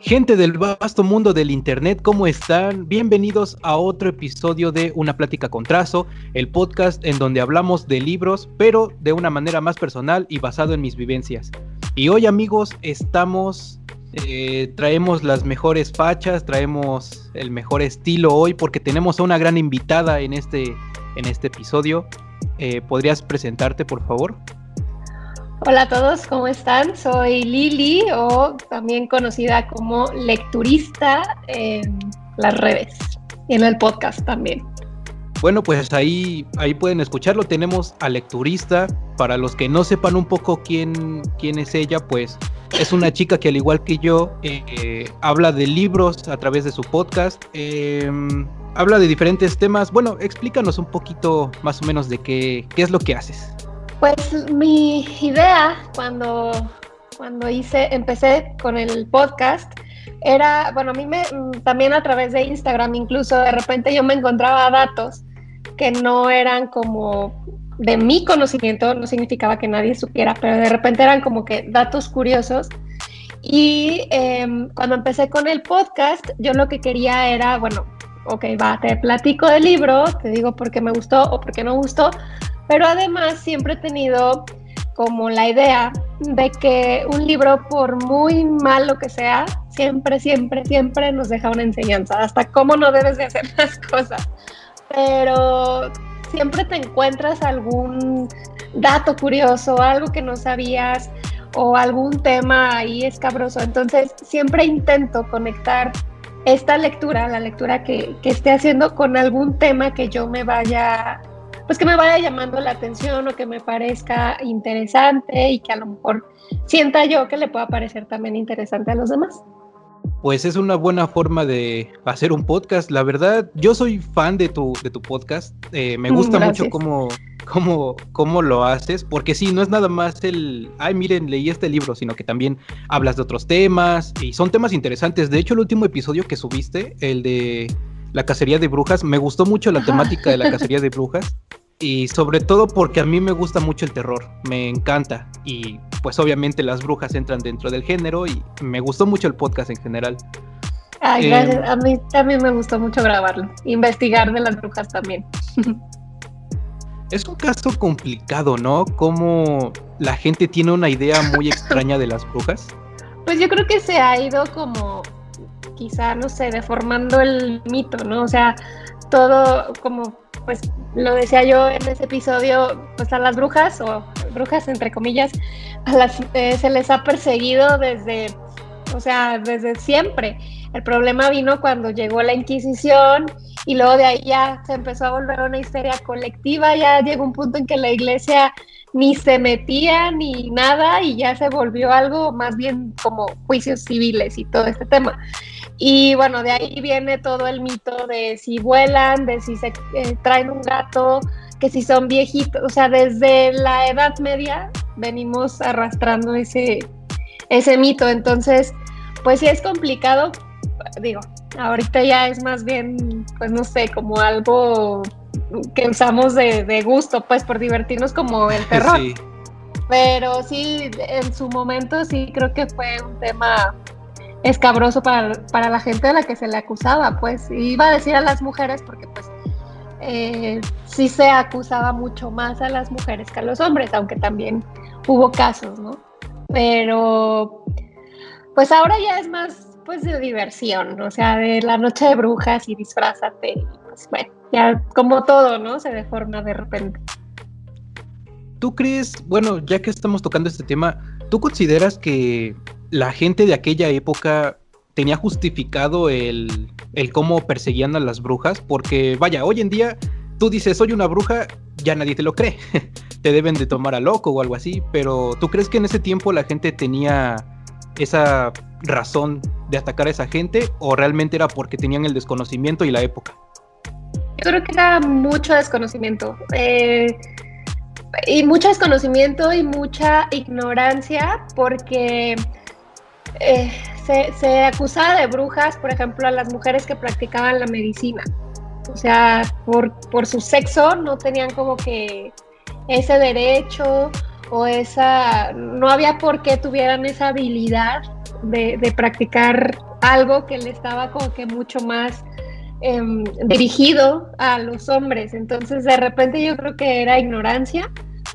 Gente del vasto mundo del internet, ¿cómo están? Bienvenidos a otro episodio de Una Plática con Trazo, el podcast en donde hablamos de libros, pero de una manera más personal y basado en mis vivencias. Y hoy, amigos, traemos las mejores fachas, traemos el mejor estilo hoy porque tenemos a una gran invitada en este episodio. ¿Podrías presentarte, por favor? Hola a todos, ¿cómo están? Soy Lili, o también conocida como lecturista en las redes y en el podcast también. Bueno, pues ahí pueden escucharlo. Tenemos a Lecturista. Para los que no sepan un poco quién es ella, pues es una chica que, al igual que yo, habla de libros a través de su podcast. Habla de diferentes temas. Bueno, explícanos un poquito más o menos de qué es lo que haces. Pues mi idea cuando empecé con el podcast era, bueno, también a través de Instagram incluso, de repente yo me encontraba datos que no eran como de mi conocimiento, no significaba que nadie supiera, pero de repente eran como que datos curiosos. Y cuando empecé con el podcast, yo lo que quería era, bueno, ok, te platico del libro, te digo por qué me gustó o por qué no gustó, pero además siempre he tenido como la idea de que un libro, por muy malo que sea, siempre nos deja una enseñanza, hasta cómo no debes de hacer las cosas. Pero siempre te encuentras algún dato curioso, algo que no sabías o algún tema ahí escabroso. Entonces siempre intento conectar esta lectura, la lectura que esté haciendo, con algún tema que yo me vaya llamando la atención o que me parezca interesante y que a lo mejor sienta yo que le pueda parecer también interesante a los demás. Pues es una buena forma de hacer un podcast. La verdad, yo soy fan de tu podcast. Me gusta mucho cómo lo haces, porque sí, no es nada más miren, leí este libro, sino que también hablas de otros temas y son temas interesantes. De hecho, el último episodio que subiste, el de la cacería de brujas, me gustó mucho la temática de la cacería de brujas, y sobre todo porque a mí me gusta mucho el terror, me encanta, y pues obviamente las brujas entran dentro del género y me gustó mucho el podcast en general. Ay, gracias, a mí también me gustó mucho grabarlo, investigar de las brujas también. Es un caso complicado, ¿no? Como la gente tiene una idea muy extraña de las brujas. Pues yo creo que se ha ido como, quizá, no sé, deformando el mito, ¿no? O sea, todo como, pues lo decía yo en ese episodio, pues a las brujas, o brujas entre comillas, se les ha perseguido desde siempre. El problema vino cuando llegó la Inquisición y luego de ahí ya se empezó a volver una histeria colectiva, ya llegó un punto en que la iglesia ni se metía ni nada y ya se volvió algo más bien como juicios civiles y todo este tema. Y bueno, de ahí viene todo el mito de si vuelan, de si se traen un gato, que si son viejitos. O sea, desde la Edad Media venimos arrastrando ese mito. Entonces, pues sí es complicado. Digo, ahorita ya es más bien, pues no sé, como algo que usamos de gusto, pues por divertirnos, como el terror. Sí. Pero sí, en su momento sí creo que fue un tema escabroso para la gente a la que se le acusaba, pues iba a decir a las mujeres porque pues sí se acusaba mucho más a las mujeres que a los hombres, aunque también hubo casos, ¿no? Pero pues ahora ya es más pues de diversión, o sea, de la noche de brujas y disfrázate, y pues bueno, ya como todo, ¿no? Se deforma de repente. ¿Tú crees, bueno, ya que estamos tocando este tema, ¿tú consideras que la gente de aquella época tenía justificado el cómo perseguían a las brujas? Porque vaya, hoy en día tú dices, soy una bruja, ya nadie te lo cree, te deben de tomar a loco o algo así, pero ¿tú crees que en ese tiempo la gente tenía esa razón de atacar a esa gente, o realmente era porque tenían el desconocimiento y la época? Yo creo que era mucho desconocimiento, y mucho desconocimiento y mucha ignorancia, porque se acusaba de brujas, por ejemplo, a las mujeres que practicaban la medicina. O sea, por su sexo no tenían como que ese derecho o no había por qué tuvieran esa habilidad de practicar algo que le estaba como que mucho más dirigido a los hombres. Entonces de repente yo creo que era ignorancia,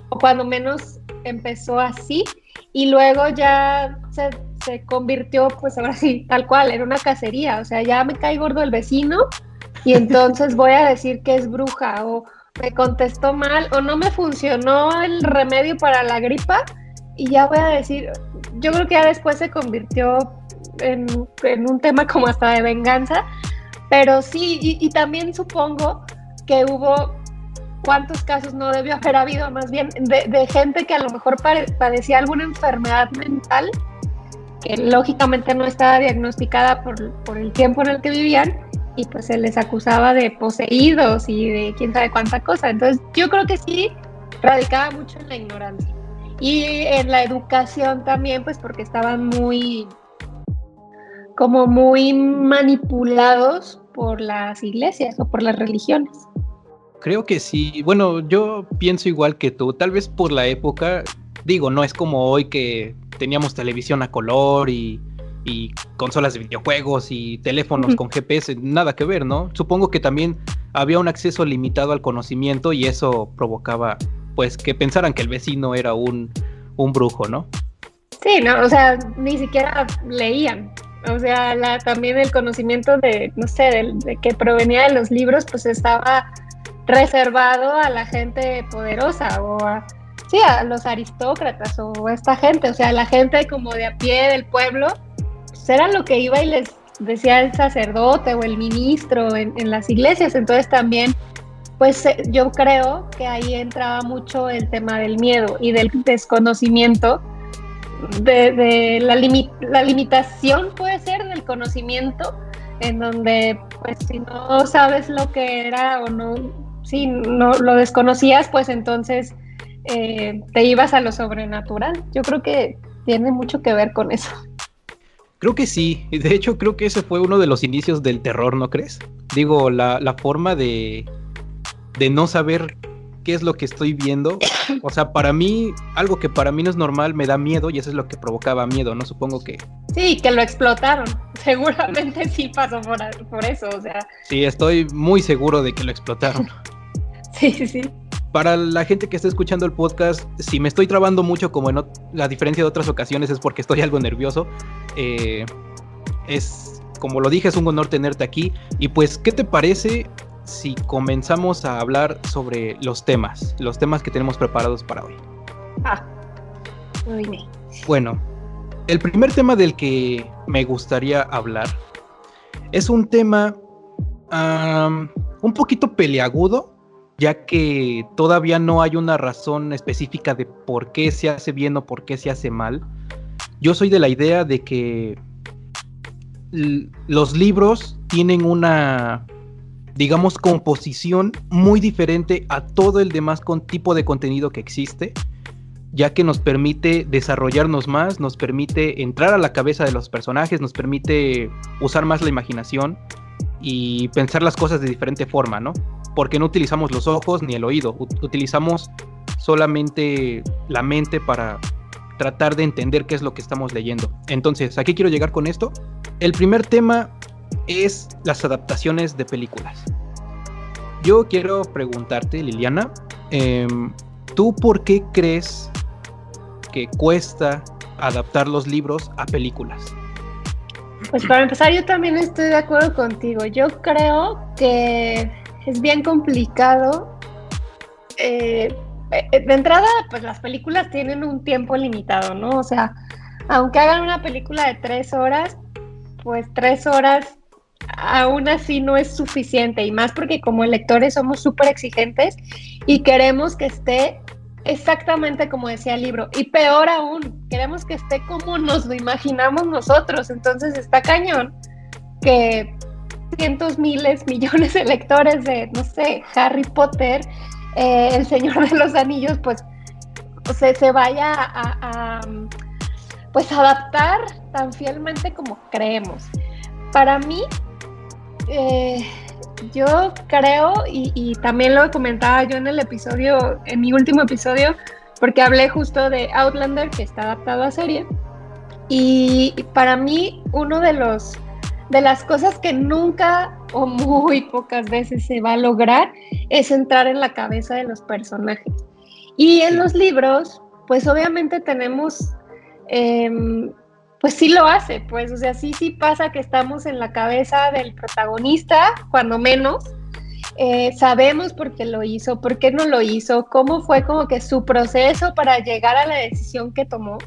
o cuando menos empezó así, y luego ya se convirtió, pues ahora sí, tal cual, era una cacería. O sea, ya me cae gordo el vecino y entonces voy a decir que es bruja, o me contestó mal, o no me funcionó el remedio para la gripa y ya voy a decir. Yo creo que ya después se convirtió en un tema como hasta de venganza, pero sí, y también supongo que hubo, ¿cuántos casos no debió haber habido más bien de gente que a lo mejor padecía alguna enfermedad mental que lógicamente no estaba diagnosticada por el tiempo en el que vivían, y pues se les acusaba de poseídos y de quién sabe cuánta cosa? Entonces yo creo que sí radicaba mucho en la ignorancia y en la educación también, pues porque estaban muy manipulados por las iglesias o por las religiones. Creo que sí. Bueno, yo pienso igual que tú. Tal vez por la época, digo, no es como hoy que teníamos televisión a color y consolas de videojuegos y teléfonos con GPS, nada que ver, ¿no? Supongo que también había un acceso limitado al conocimiento y eso provocaba, pues, que pensaran que el vecino era un brujo, ¿no? Sí, no, o sea, ni siquiera leían. O sea, también el conocimiento de, no sé, de que provenía de los libros, pues estaba reservado a la gente poderosa o a los aristócratas o a esta gente. O sea, la gente como de a pie del pueblo, pues era lo que iba y les decía el sacerdote o el ministro en las iglesias. Entonces también, pues yo creo que ahí entraba mucho el tema del miedo y del desconocimiento, de la limitación, puede ser, del conocimiento, en donde pues si no sabes lo que era o no, si no lo desconocías, pues entonces te ibas a lo sobrenatural. Yo creo que tiene mucho que ver con eso. Creo que sí, de hecho creo que ese fue uno de los inicios del terror, ¿no crees? Digo, la forma de no saber qué es lo que estoy viendo. O sea, para mí, algo que para mí no es normal me da miedo, y eso es lo que provocaba miedo, ¿no? Supongo que... Sí, que lo explotaron. Seguramente sí pasó por eso, o sea... Sí, estoy muy seguro de que lo explotaron. Sí. Para la gente que está escuchando el podcast, si me estoy trabando mucho, como en la diferencia de otras ocasiones, es porque estoy algo nervioso. Como lo dije, es un honor tenerte aquí. Y pues, ¿qué te parece si comenzamos a hablar sobre los temas que tenemos preparados para hoy? Muy bien. Bueno, el primer tema del que me gustaría hablar es un tema un poquito peliagudo, ya que todavía no hay una razón específica de por qué se hace bien o por qué se hace mal. Yo soy de la idea de que los libros tienen una, digamos, composición muy diferente a todo el demás tipo de contenido que existe, ya que nos permite desarrollarnos más, nos permite entrar a la cabeza de los personajes, nos permite usar más la imaginación y pensar las cosas de diferente forma, ¿no? Porque no utilizamos los ojos ni el oído, utilizamos solamente la mente para tratar de entender qué es lo que estamos leyendo. Entonces, ¿a qué quiero llegar con esto? El primer tema es las adaptaciones de películas. Yo quiero preguntarte, Liliana, ¿tú por qué crees que cuesta adaptar los libros a películas? Pues para empezar, yo también estoy de acuerdo contigo. Yo creo que es bien complicado. De entrada, pues las películas tienen un tiempo limitado, ¿no? O sea, aunque hagan una película de 3 horas, pues 3 horas aún así no es suficiente, y más porque como lectores somos súper exigentes y queremos que esté exactamente como decía el libro, y peor aún, queremos que esté como nos lo imaginamos nosotros. Entonces está cañón que cientos, miles, millones de lectores de, no sé, Harry Potter, El Señor de los Anillos, pues se vaya a pues adaptar tan fielmente como creemos. Para mí, yo creo, y también lo comentaba yo en mi último episodio, porque hablé justo de Outlander, que está adaptado a serie. Y para mí, uno de las cosas que nunca o muy pocas veces se va a lograr es entrar en la cabeza de los personajes. Y en los libros, pues obviamente tenemos, pues sí lo hace, pues, o sea, sí pasa que estamos en la cabeza del protagonista, cuando menos. Sabemos por qué lo hizo, por qué no lo hizo, cómo fue como que su proceso para llegar a la decisión que tomó.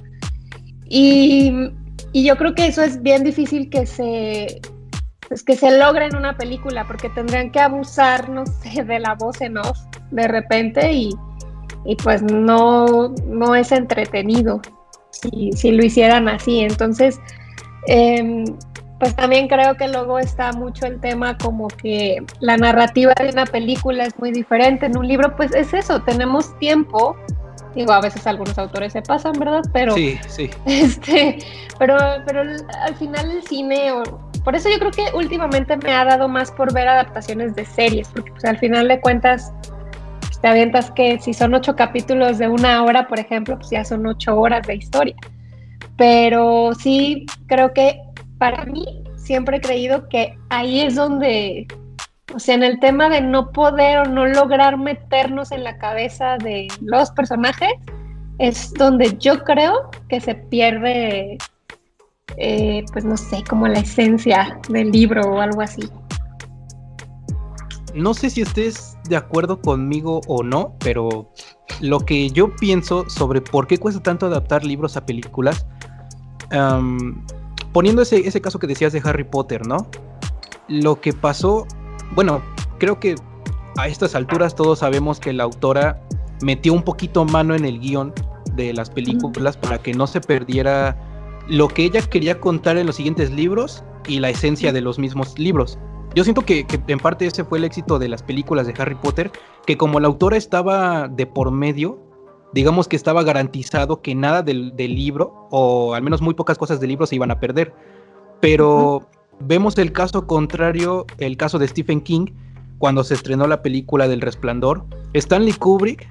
Y yo creo que eso es bien difícil que se logre en una película, porque tendrían que abusar, no sé, de la voz en off de repente y pues no es entretenido si lo hicieran así. Entonces, pues también creo que luego está mucho el tema como que la narrativa de una película es muy diferente. En un libro, pues es eso, tenemos tiempo. Digo, a veces algunos autores se pasan, ¿verdad? Pero, sí. Pero al final el cine, por eso yo creo que últimamente me ha dado más por ver adaptaciones de series, porque pues al final de cuentas pues, te avientas que si son 8 capítulos de 1 hora, por ejemplo, pues ya son 8 horas de historia. Pero sí creo que para mí siempre he creído que ahí es donde, o sea, en el tema de no poder o no lograr meternos en la cabeza de los personajes, es donde yo creo que se pierde, pues no sé, como la esencia del libro o algo así. No sé si estés de acuerdo conmigo o no, pero lo que yo pienso sobre por qué cuesta tanto adaptar libros a películas, poniendo ese caso que decías de Harry Potter, ¿no? Lo que pasó, bueno, creo que a estas alturas todos sabemos que la autora metió un poquito mano en el guión de las películas para que no se perdiera lo que ella quería contar en los siguientes libros y la esencia de los mismos libros. Yo siento que en parte ese fue el éxito de las películas de Harry Potter, que como la autora estaba de por medio, digamos que estaba garantizado que nada del libro, o al menos muy pocas cosas del libro se iban a perder. Pero vemos el caso contrario, el caso de Stephen King, cuando se estrenó la película del Resplandor. Stanley Kubrick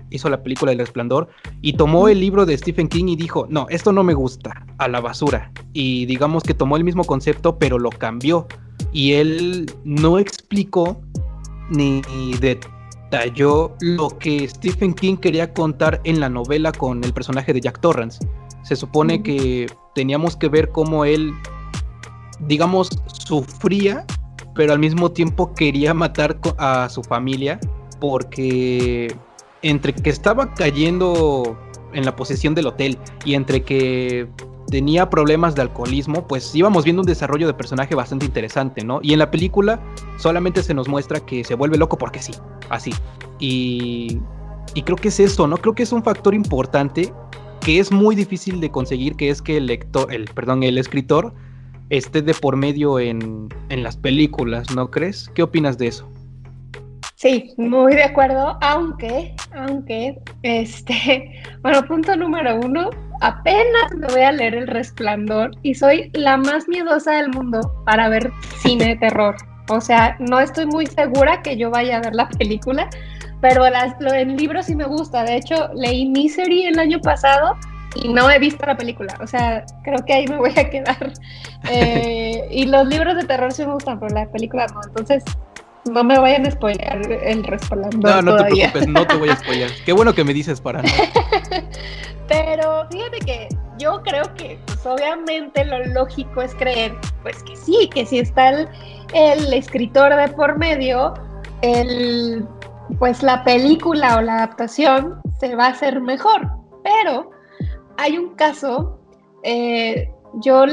hizo la película del Resplandor y tomó el libro de Stephen King y dijo, no, esto no me gusta, a la basura. Y digamos que tomó el mismo concepto, pero lo cambió. Y él no explicó ni detalló lo que Stephen King quería contar en la novela con el personaje de Jack Torrance. Se supone que teníamos que ver cómo él, digamos, sufría, pero al mismo tiempo quería matar a su familia, porque entre que estaba cayendo en la posesión del hotel y entre que tenía problemas de alcoholismo, pues íbamos viendo un desarrollo de personaje bastante interesante, ¿no? Y en la película solamente se nos muestra que se vuelve loco porque sí, así. Y creo que es eso, ¿no? Creo que es un factor importante que es muy difícil de conseguir, que es que el escritor esté de por medio en las películas, ¿no crees? ¿Qué opinas de eso? Sí, muy de acuerdo, aunque, bueno, punto número 1, apenas me voy a leer El Resplandor y soy la más miedosa del mundo para ver cine de terror. O sea, no estoy muy segura que yo vaya a ver la película, pero el libro sí me gusta. De hecho, leí Misery el año pasado y no he visto la película. O sea, creo que ahí me voy a quedar. Y los libros de terror sí me gustan, pero la película no. Entonces, no me vayan a spoilear El Resplandor. No te preocupes, no te voy a spoilear. Qué bueno que me dices para no. Pero fíjate que yo creo que, pues obviamente lo lógico es creer, pues que sí, que si está el escritor de por medio, pues la película o la adaptación se va a hacer mejor. Pero hay un caso, yo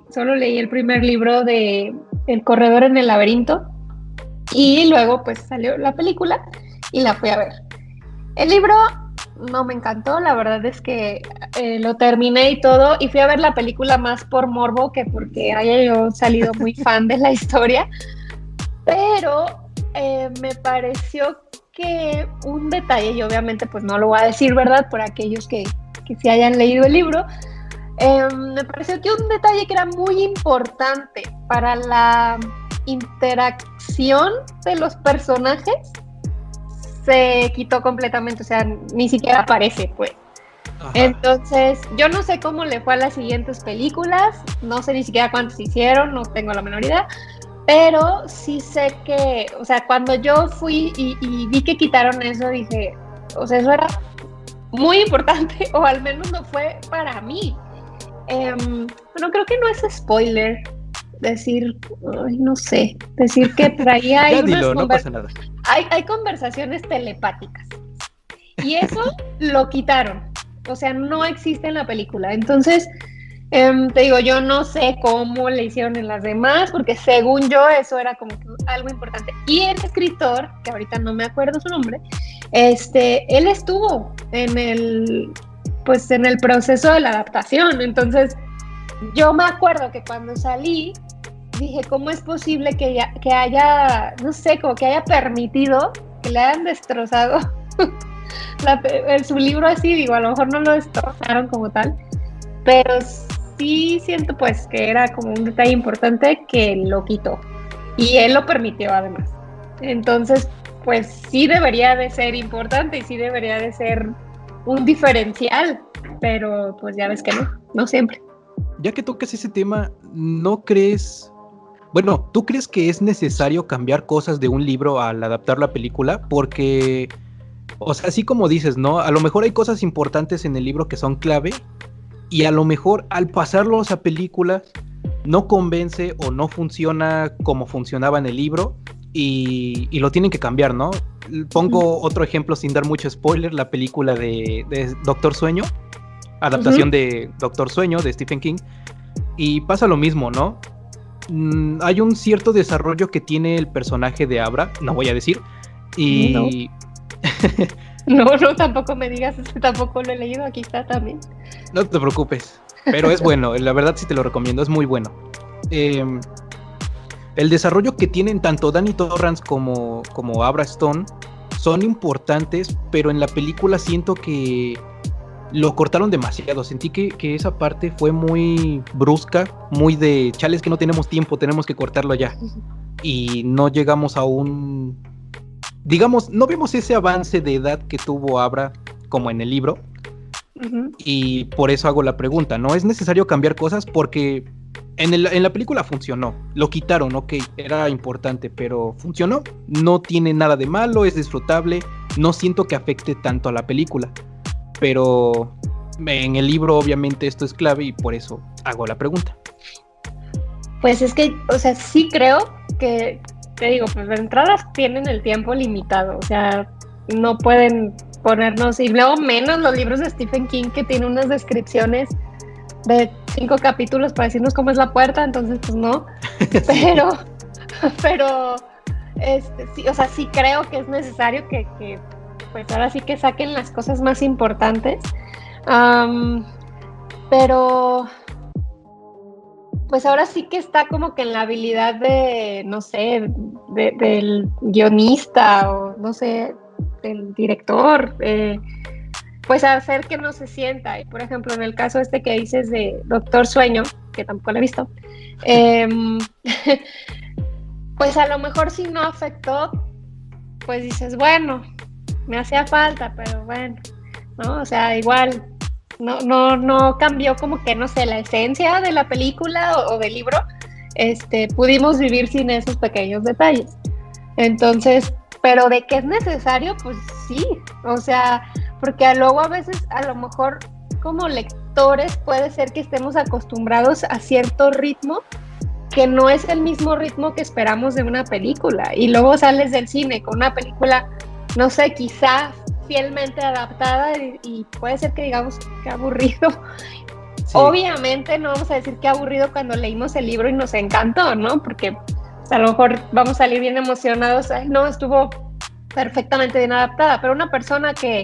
solo leí el primer libro de El Corredor en el Laberinto, y luego pues salió la película y la fui a ver. El libro no me encantó, la verdad es que lo terminé y todo, y fui a ver la película más por morbo que porque haya yo salido muy fan de la historia, pero me pareció que un detalle, y obviamente pues no lo voy a decir, ¿verdad? Por aquellos que sí hayan leído el libro, me pareció que un detalle que era muy importante para la interacción de los personajes se quitó completamente, o sea, ni siquiera aparece, pues. Ajá. Entonces, yo no sé cómo le fue a las siguientes películas, no sé ni siquiera cuántas hicieron, no tengo la menor idea, pero sí sé que, o sea, cuando yo fui y vi que quitaron eso, dije, o sea, eso era muy importante, o al menos lo fue para mí. Bueno, creo que no es spoiler decir, ay, no sé, decir que traía ya dilo, no pasa nada. Hay conversaciones telepáticas y eso lo quitaron, o sea, no existe en la película. Entonces, te digo, yo no sé cómo le hicieron en las demás, porque según yo eso era como que algo importante. Y el escritor, que ahorita no me acuerdo su nombre, él estuvo en el proceso de la adaptación. Entonces, yo me acuerdo que cuando salí, dije, ¿cómo es posible que haya, no sé, como que haya permitido que le hayan destrozado su libro así? Digo, a lo mejor no lo destrozaron como tal, pero sí siento pues que era como un detalle importante que lo quitó y él lo permitió además. Entonces, pues sí debería de ser importante y sí debería de ser un diferencial, pero pues ya ves que no siempre. Ya que tocas ese tema, ¿no crees? Bueno, ¿tú crees que es necesario cambiar cosas de un libro al adaptar la película? Porque, o sea, así como dices, ¿no? A lo mejor hay cosas importantes en el libro que son clave y a lo mejor al pasarlos a película no convence o no funciona como funcionaba en el libro y lo tienen que cambiar, ¿no? Pongo otro ejemplo sin dar mucho spoiler, la película de Doctor Sueño, adaptación de Doctor Sueño de Stephen King, y pasa lo mismo, ¿no? Hay un cierto desarrollo que tiene el personaje de Abra, no voy a decir, y... No, tampoco me digas, tampoco lo he leído, aquí está también. No te preocupes, pero es bueno, la verdad sí te lo recomiendo, es muy bueno. El desarrollo que tienen tanto Danny Torrance como Abra Stone son importantes, pero en la película siento que lo cortaron demasiado. Sentí que esa parte fue muy brusca, muy de chales que no tenemos tiempo, tenemos que cortarlo ya. Y no llegamos a un... Digamos, no vemos ese avance de edad que tuvo Abra como en el libro. Y por eso hago la pregunta, ¿no? ¿Es necesario cambiar cosas? Porque en la película funcionó, lo quitaron, ok, era importante, pero funcionó, no tiene nada de malo, es disfrutable, no siento que afecte tanto a la película, pero en el libro obviamente esto es clave y por eso hago la pregunta. Pues es que, o sea, sí creo que, te digo, pues de entrada tienen el tiempo limitado, o sea, no pueden ponernos, y luego menos los libros de Stephen King que tienen unas descripciones de 5 capítulos para decirnos cómo es la puerta, entonces pues no, pero sí, o sea, sí creo que es necesario que pues ahora sí que saquen las cosas más importantes, pero pues ahora sí que está como que en la habilidad de, no sé, del guionista o no sé, del director, pues hacer que no se sienta. Y por ejemplo, en el caso que dices de Doctor Sueño, que tampoco lo he visto, pues a lo mejor si no afectó, pues dices, bueno, me hacía falta, pero bueno, ¿no? O sea, igual no cambió como que, no sé, la esencia de la película o del libro. Pudimos vivir sin esos pequeños detalles. Entonces, pero de que es necesario, pues sí, o sea, porque luego a veces a lo mejor como lectores puede ser que estemos acostumbrados a cierto ritmo que no es el mismo ritmo que esperamos de una película, y luego sales del cine con una película, no sé, quizá fielmente adaptada y puede ser que digamos que aburrido. Sí. Obviamente no vamos a decir que aburrido cuando leímos el libro y nos encantó, ¿no? Porque a lo mejor vamos a salir bien emocionados, ay, no, estuvo perfectamente bien adaptada, pero una persona que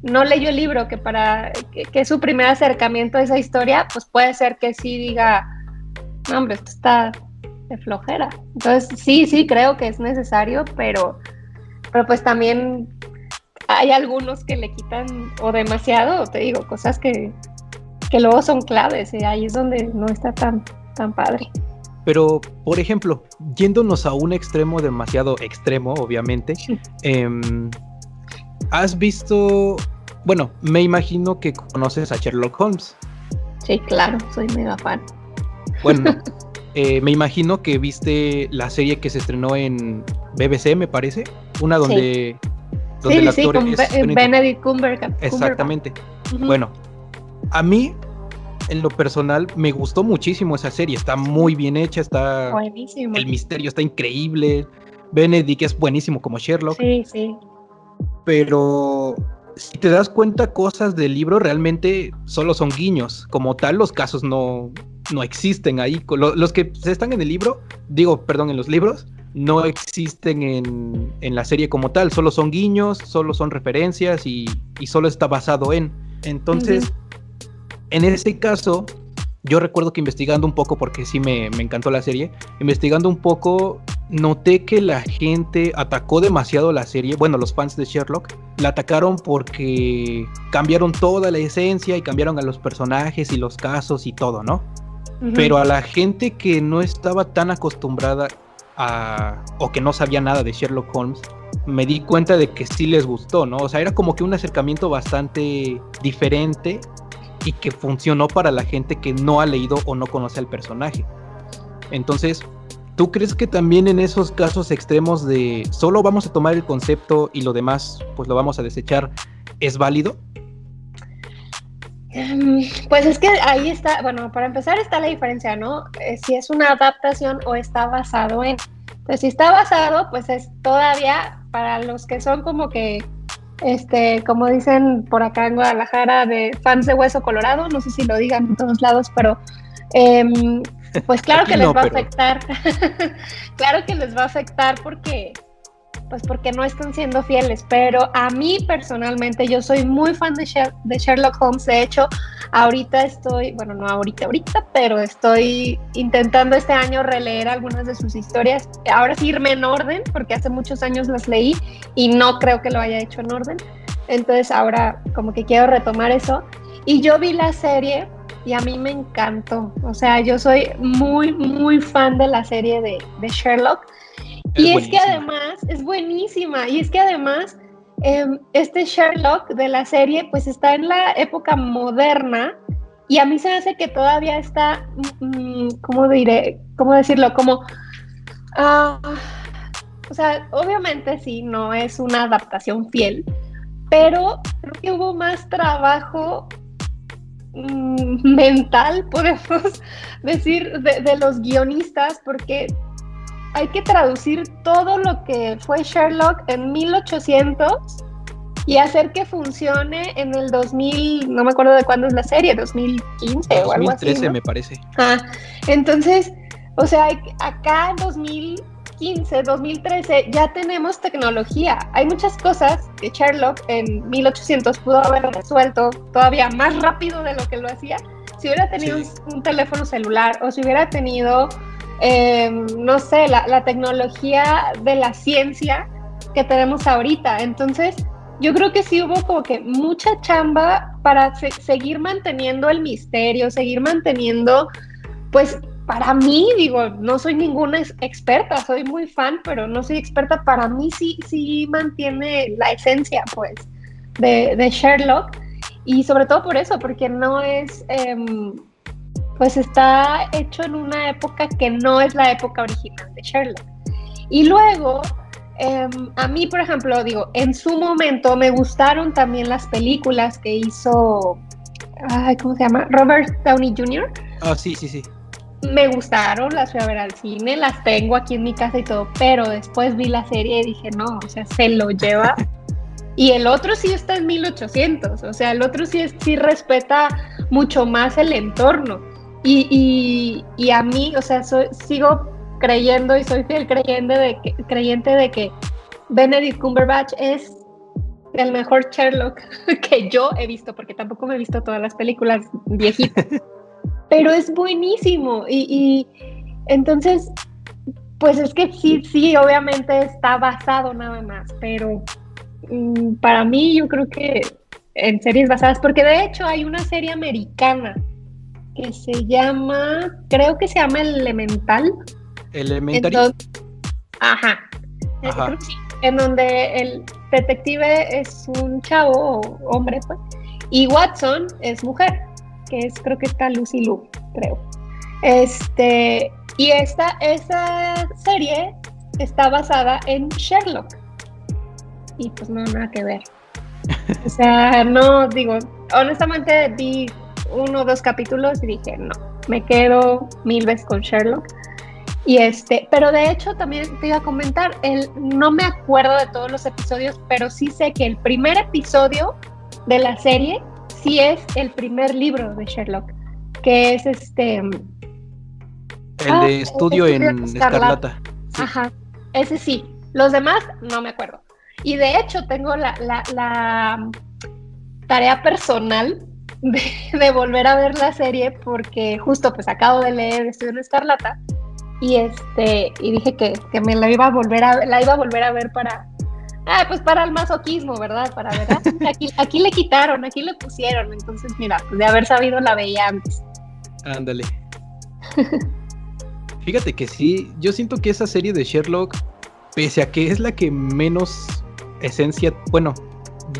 no leyó el libro, que es su primer acercamiento a esa historia, pues puede ser que sí diga, no, hombre, esto está de flojera. Entonces sí creo que es necesario, pero pues también hay algunos que le quitan o demasiado, te digo, cosas que luego son claves, y ahí es donde no está tan padre. Pero, por ejemplo, yéndonos a un extremo demasiado extremo, obviamente, ¿has visto bueno, me imagino que conoces a Sherlock Holmes. Sí, claro, soy mega fan. Bueno, me imagino que viste la serie que se estrenó en BBC, me parece, una donde el actor con es Benedict Cumberbatch. Exactamente. Bueno, a mí, en lo personal, me gustó muchísimo esa serie. Está muy bien hecha, está... Buenísimo. El misterio está increíble. Benedict es buenísimo como Sherlock. Sí. Pero si te das cuenta, cosas del libro realmente solo son guiños. Como tal, los casos no existen ahí. Los que están en el libro, en los libros, no existen en la serie como tal. Solo son guiños, solo son referencias y solo está basado en... Entonces, en ese caso, yo recuerdo que investigando un poco, porque sí me encantó la serie, investigando un poco, noté que la gente atacó demasiado la serie. Bueno, los fans de Sherlock la atacaron porque cambiaron toda la esencia y cambiaron a los personajes y los casos y todo, ¿no? Pero a la gente que no estaba tan acostumbrada o que no sabía nada de Sherlock Holmes, me di cuenta de que sí les gustó, ¿no? O sea, era como que un acercamiento bastante diferente y que funcionó para la gente que no ha leído o no conoce al personaje. Entonces, ¿tú crees que también en esos casos extremos de solo vamos a tomar el concepto y lo demás pues lo vamos a desechar, es válido? Pues es que ahí está, bueno, para empezar está la diferencia, ¿no? Si es una adaptación o está basado en... Pues si está basado, pues es todavía para los que son como que, como dicen por acá en Guadalajara, de fans de Hueso Colorado, no sé si lo digan en todos lados, pero pues claro que les va a afectar. Claro que les va a afectar porque no están siendo fieles, pero a mí personalmente yo soy muy fan de Sherlock Holmes. De hecho, ahorita estoy, bueno, no ahorita, pero estoy intentando este año releer algunas de sus historias, ahora sí irme en orden, porque hace muchos años las leí y no creo que lo haya hecho en orden, entonces ahora como que quiero retomar eso, y yo vi la serie y a mí me encantó, o sea, yo soy muy, muy fan de la serie de Sherlock. Y es que además, es buenísima, y es que además este Sherlock de la serie pues está en la época moderna, y a mí se me hace que todavía está, ¿cómo decirlo? Como, o sea, obviamente sí, no es una adaptación fiel, pero creo que hubo más trabajo mental, podemos decir, de los guionistas, porque hay que traducir todo lo que fue Sherlock en 1800 y hacer que funcione en el 2000, no me acuerdo de cuándo es la serie, 2015 o algo así, 2013 ¿no? Me parece. Entonces, o sea, acá en 2015, 2013 ya tenemos tecnología. Hay muchas cosas que Sherlock en 1800 pudo haber resuelto todavía más rápido de lo que lo hacía si hubiera tenido un teléfono celular, o si hubiera tenido... no sé, la tecnología de la ciencia que tenemos ahorita. Entonces, yo creo que sí hubo como que mucha chamba para seguir manteniendo el misterio, seguir manteniendo, pues, para mí, digo, no soy ninguna experta, soy muy fan, pero no soy experta. Para mí sí mantiene la esencia, pues, de Sherlock, y sobre todo por eso, porque no es... pues está hecho en una época que no es la época original de Sherlock. Y luego, a mí, por ejemplo, digo, en su momento me gustaron también las películas que hizo, ¿cómo se llama? Robert Downey Jr. Sí. Me gustaron, las fui a ver al cine, las tengo aquí en mi casa y todo, pero después vi la serie y dije, no, o sea, se lo lleva. Y el otro sí está en 1800, o sea, el otro sí respeta mucho más el entorno. Y a mí, o sea, sigo creyendo y soy fiel creyente de que Benedict Cumberbatch es el mejor Sherlock que yo he visto, porque tampoco me he visto todas las películas viejitas, pero es buenísimo. Y entonces, pues es que sí, obviamente está basado nada más, pero para mí yo creo que en series basadas, porque de hecho hay una serie americana que se llama, creo que se llama Elementary. Creo Sí, en donde detective es un chavo, o hombre, pues, y Watson es mujer, creo que está Lucy Liu, creo. Y esa serie está basada en Sherlock. Y pues no, nada que ver. O sea, no, digo, honestamente vi 1 o 2 capítulos y dije, no, me quedo 1000 veces con Sherlock. Pero de hecho también te iba a comentar, no me acuerdo de todos los episodios, pero sí sé que el primer episodio de la serie sí es el primer libro de Sherlock, que es el de Estudio en Escarlata. Sí. Ajá, ese sí. Los demás no me acuerdo. Y de hecho tengo la tarea personal de volver a ver la serie, porque justo pues acabo de leer Estudio en Escarlata y dije que me la iba a volver a ver para el masoquismo, ¿verdad? Para ver, aquí le quitaron, aquí le pusieron, entonces mira, pues de haber sabido la veía antes. Ándale. Fíjate que sí, yo siento que esa serie de Sherlock, pese a que es la que menos esencia, bueno,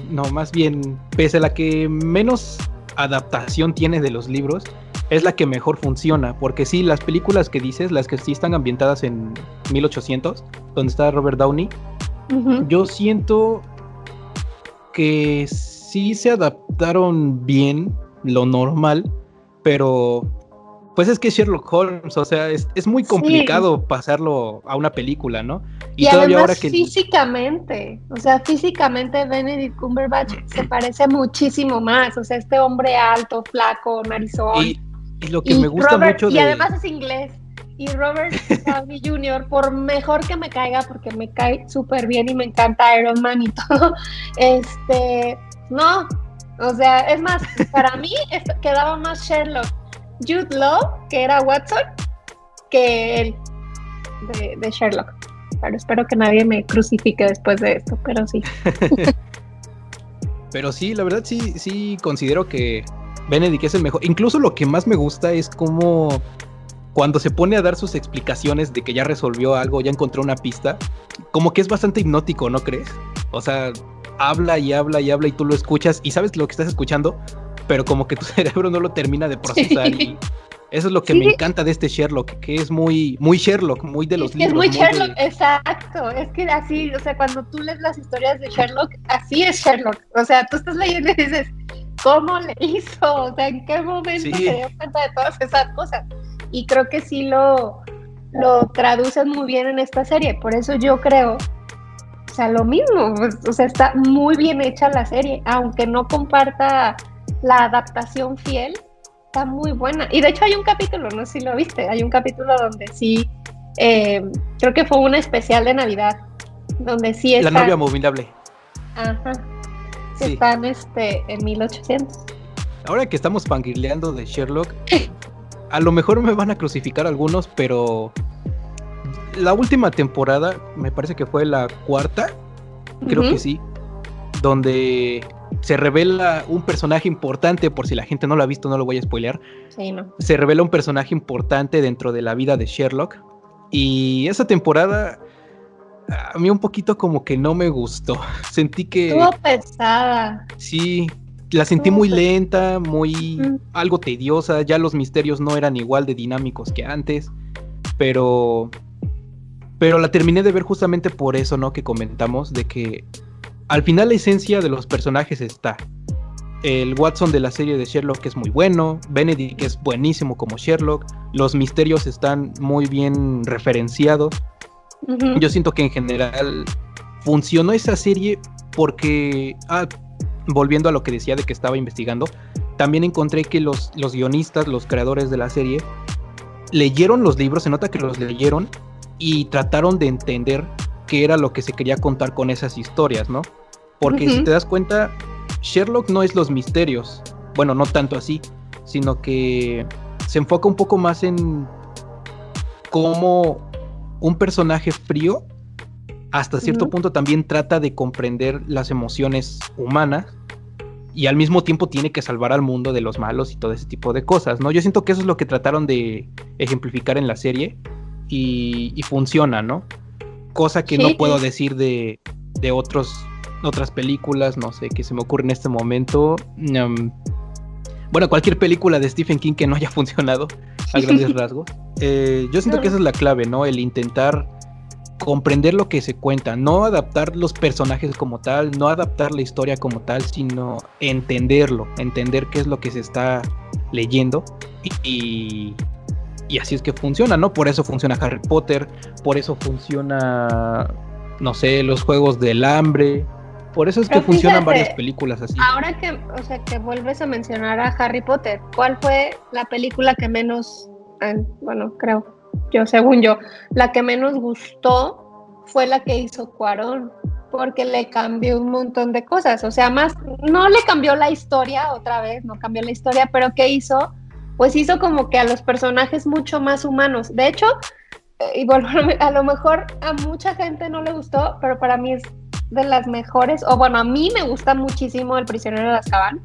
no, más bien, pese a la que menos adaptación tiene de los libros, es la que mejor funciona, porque sí, las películas que dices, las que sí están ambientadas en 1800, donde está Robert Downey, yo siento que sí se adaptaron bien lo normal, pero pues es que Sherlock Holmes, o sea, es muy complicado pasarlo a una película, ¿no? Y todavía además ahora que físicamente Benedict Cumberbatch se parece muchísimo más, o sea, este hombre alto, flaco, narizón. Y lo que me gusta mucho y además es inglés. Y Robert Downey Jr., por mejor que me caiga, porque me cae súper bien y me encanta Iron Man y todo, no, o sea, es más, para mí quedaba más Sherlock Jude Law, que era Watson, que él de Sherlock. Pero espero que nadie me crucifique después de esto, pero sí. Pero sí, la verdad sí considero que Benedict es el mejor. Incluso lo que más me gusta es como cuando se pone a dar sus explicaciones de que ya resolvió algo, ya encontró una pista, como que es bastante hipnótico, ¿no crees? O sea, habla y habla y habla y tú lo escuchas y sabes lo que estás escuchando, pero como que tu cerebro no lo termina de procesar. Y eso es lo que me encanta de este Sherlock, que es muy Sherlock, muy de los libros. Es muy Sherlock, exacto. Es que así, o sea, cuando tú lees las historias de Sherlock, así es Sherlock. O sea, tú estás leyendo y dices, ¿cómo le hizo? O sea, ¿en qué momento se dio cuenta de todas esas cosas? Y creo que sí lo traducen muy bien en esta serie. Por eso yo creo, o sea, lo mismo. O sea, está muy bien hecha la serie, aunque no comparta la adaptación fiel, está muy buena. Y de hecho hay un capítulo, no sé si lo viste, hay un capítulo donde sí, creo que fue una especial de Navidad, donde sí está... La novia abominable. Ajá. Sí. Están en 1800. Ahora que estamos fangirleando de Sherlock, a lo mejor me van a crucificar algunos, pero la última temporada, me parece que fue la 4ª, creo que sí, donde se revela un personaje importante, por si la gente no lo ha visto, no lo voy a spoilear. Sí, no. Se revela un personaje importante dentro de la vida de Sherlock. Y esa temporada a mí un poquito como que no me gustó. Sentí que... Estuvo pesada. Sí, la sentí muy lenta, muy... algo tediosa. Ya los misterios no eran igual de dinámicos que antes. Pero la terminé de ver justamente por eso, ¿no? Que comentamos, de que al final la esencia de los personajes está. El Watson de la serie de Sherlock es muy bueno, Benedict es buenísimo como Sherlock, los misterios están muy bien referenciados. Yo siento que en general funcionó esa serie porque, volviendo a lo que decía de que estaba investigando, también encontré que los guionistas, los creadores de la serie, leyeron los libros, se nota que los leyeron y trataron de entender qué era lo que se quería contar con esas historias, ¿no? Porque si te das cuenta, Sherlock no es los misterios, bueno, no tanto así, sino que se enfoca un poco más en cómo un personaje frío hasta cierto punto también trata de comprender las emociones humanas y al mismo tiempo tiene que salvar al mundo de los malos y todo ese tipo de cosas, ¿no? Yo siento que eso es lo que trataron de ejemplificar en la serie y funciona, ¿no? Cosa que no puedo decir de otros otras películas, no sé, qué se me ocurre en este momento. Bueno, cualquier película de Stephen King que no haya funcionado a grandes rasgos. Yo siento que esa es la clave, ¿no? El intentar comprender lo que se cuenta, no adaptar los personajes como tal, no adaptar la historia como tal, sino entenderlo, entender qué es lo que se está leyendo y así es que funciona, ¿no? Por eso funciona Harry Potter, por eso funciona, no sé, los Juegos del Hambre, por eso es que funcionan varias películas así. Ahora que, o sea, que vuelves a mencionar a Harry Potter, ¿cuál fue la película que menos, bueno, creo, según yo, la que menos gustó fue la que hizo Cuarón, porque le cambió un montón de cosas, o sea, más, no le cambió la historia otra vez, no cambió la historia, pero ¿qué hizo? Pues hizo como que a los personajes mucho más humanos. De hecho, y bueno, a lo mejor a mucha gente no le gustó, pero para mí es de las mejores, o bueno, a mí me gusta muchísimo El prisionero de Azkaban.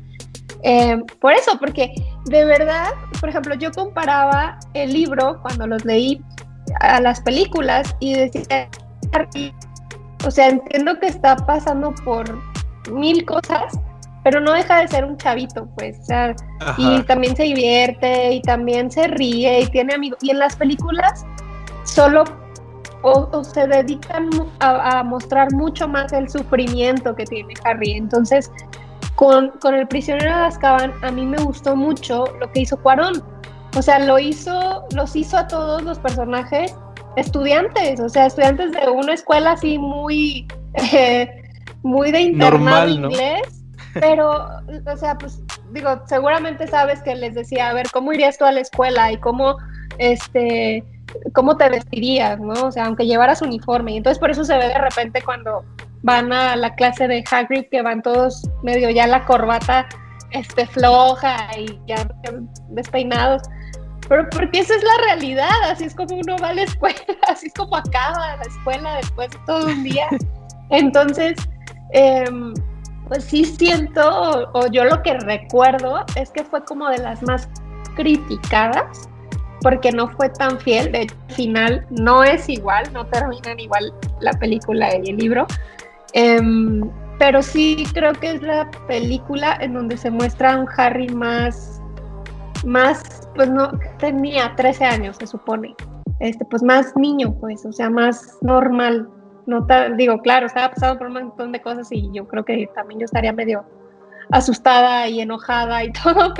Por eso, porque de verdad, por ejemplo, yo comparaba el libro cuando los leí a las películas y decía, o sea, entiendo que está pasando por 1000 cosas, pero no deja de ser un chavito, pues, o sea, y también se divierte, y también se ríe, y tiene amigos, y en las películas solo o se dedican a mostrar mucho más el sufrimiento que tiene Harry. Entonces, con El prisionero de Azkaban, a mí me gustó mucho lo que hizo Cuarón, o sea, los hizo a todos los personajes estudiantes, o sea, estudiantes de una escuela así muy de internado normal, inglés, ¿no? Pero, o sea, pues, digo, seguramente sabes que les decía, a ver, ¿cómo irías tú a la escuela? Y cómo te vestirías, ¿no? O sea, aunque llevaras uniforme. Y entonces por eso se ve de repente cuando van a la clase de Hagrid, que van todos medio ya la corbata floja y ya despeinados. Pero porque esa es la realidad, así es como uno va a la escuela, así es como acaba la escuela después de todo un día. Entonces, pues sí siento, o yo lo que recuerdo es que fue como de las más criticadas, porque no fue tan fiel. De hecho, al final no es igual, no terminan igual la película y el libro, pero sí creo que es la película en donde se muestra a un Harry más, pues no, tenía 13 años, se supone, pues más niño, pues, o sea, más normal. No digo, claro, estaba pasando por un montón de cosas y yo creo que también yo estaría medio asustada y enojada y todo,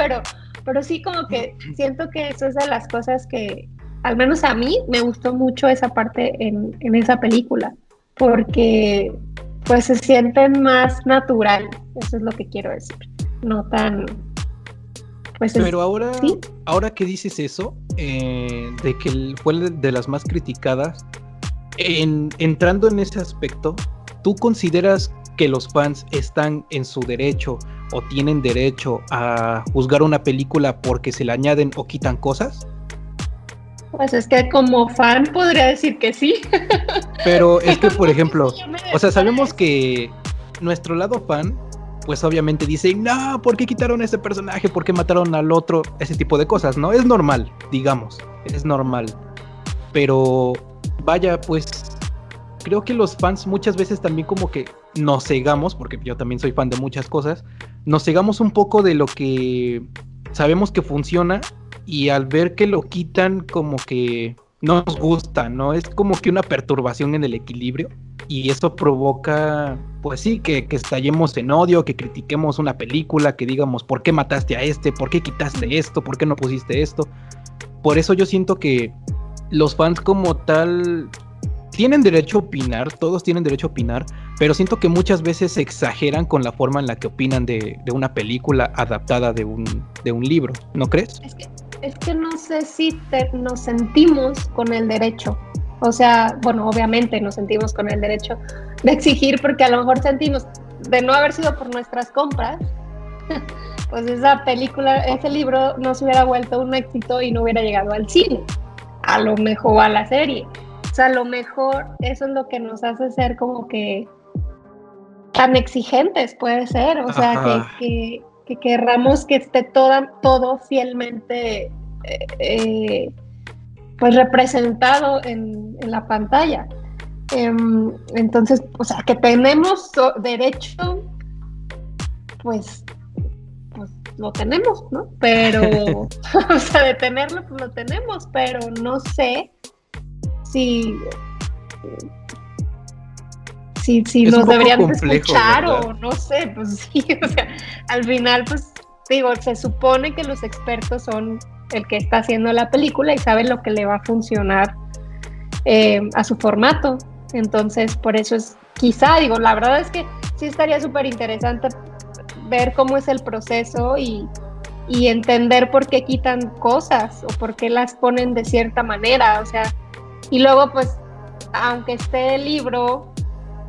pero sí como que siento que eso es de las cosas que, al menos a mí, me gustó mucho esa parte en esa película, porque pues se sienten más natural, eso es lo que quiero decir, no tan... Pues pero ahora que dices eso, de que fue de las más criticadas, entrando en ese aspecto, ¿tú consideras que los fans están en su derecho o tienen derecho a juzgar una película porque se le añaden o quitan cosas? Pues es que como fan podría decir que sí. Pero es que, por ejemplo, o sea, sabemos que nuestro lado fan, pues obviamente dice, no, ¿por qué quitaron a ese personaje? ¿Por qué mataron al otro? Ese tipo de cosas, ¿no? Es normal, digamos, es normal. Pero vaya, pues creo que los fans muchas veces también como que nos cegamos, porque yo también soy fan de muchas cosas, nos cegamos un poco de lo que sabemos que funciona y al ver que lo quitan como que no nos gusta, ¿no? Es como que una perturbación en el equilibrio y eso provoca, pues sí, que estallemos en odio, que critiquemos una película, que digamos, ¿por qué mataste a este? ¿Por qué quitaste esto? ¿Por qué no pusiste esto? Por eso yo siento que los fans como tal tienen derecho a opinar, todos tienen derecho a opinar, pero siento que muchas veces se exageran con la forma en la que opinan de una película adaptada de un libro, ¿no crees? Es que no sé si nos sentimos con el derecho, o sea, bueno, obviamente nos sentimos con el derecho de exigir, porque a lo mejor sentimos, de no haber sido por nuestras compras, pues esa película, ese libro no se hubiera vuelto un éxito y no hubiera llegado al cine, a lo mejor a la serie. O sea, a lo mejor eso es lo que nos hace ser como que tan exigentes, puede ser. O sea, que querramos que esté todo fielmente pues representado en la pantalla. Entonces, o sea, que tenemos derecho, pues lo tenemos, ¿no? Pero, o sea, de tenerlo, pues lo tenemos, pero no sé si nos deberían complejo, de escuchar, ¿verdad? O no sé, pues sí, o sea, al final, pues digo, se supone que los expertos son el que está haciendo la película y sabe lo que le va a funcionar a su formato. Entonces, por eso es, quizá, digo, la verdad es que sí estaría súper interesante ver cómo es el proceso y entender por qué quitan cosas o por qué las ponen de cierta manera, o sea, y luego pues, aunque esté el libro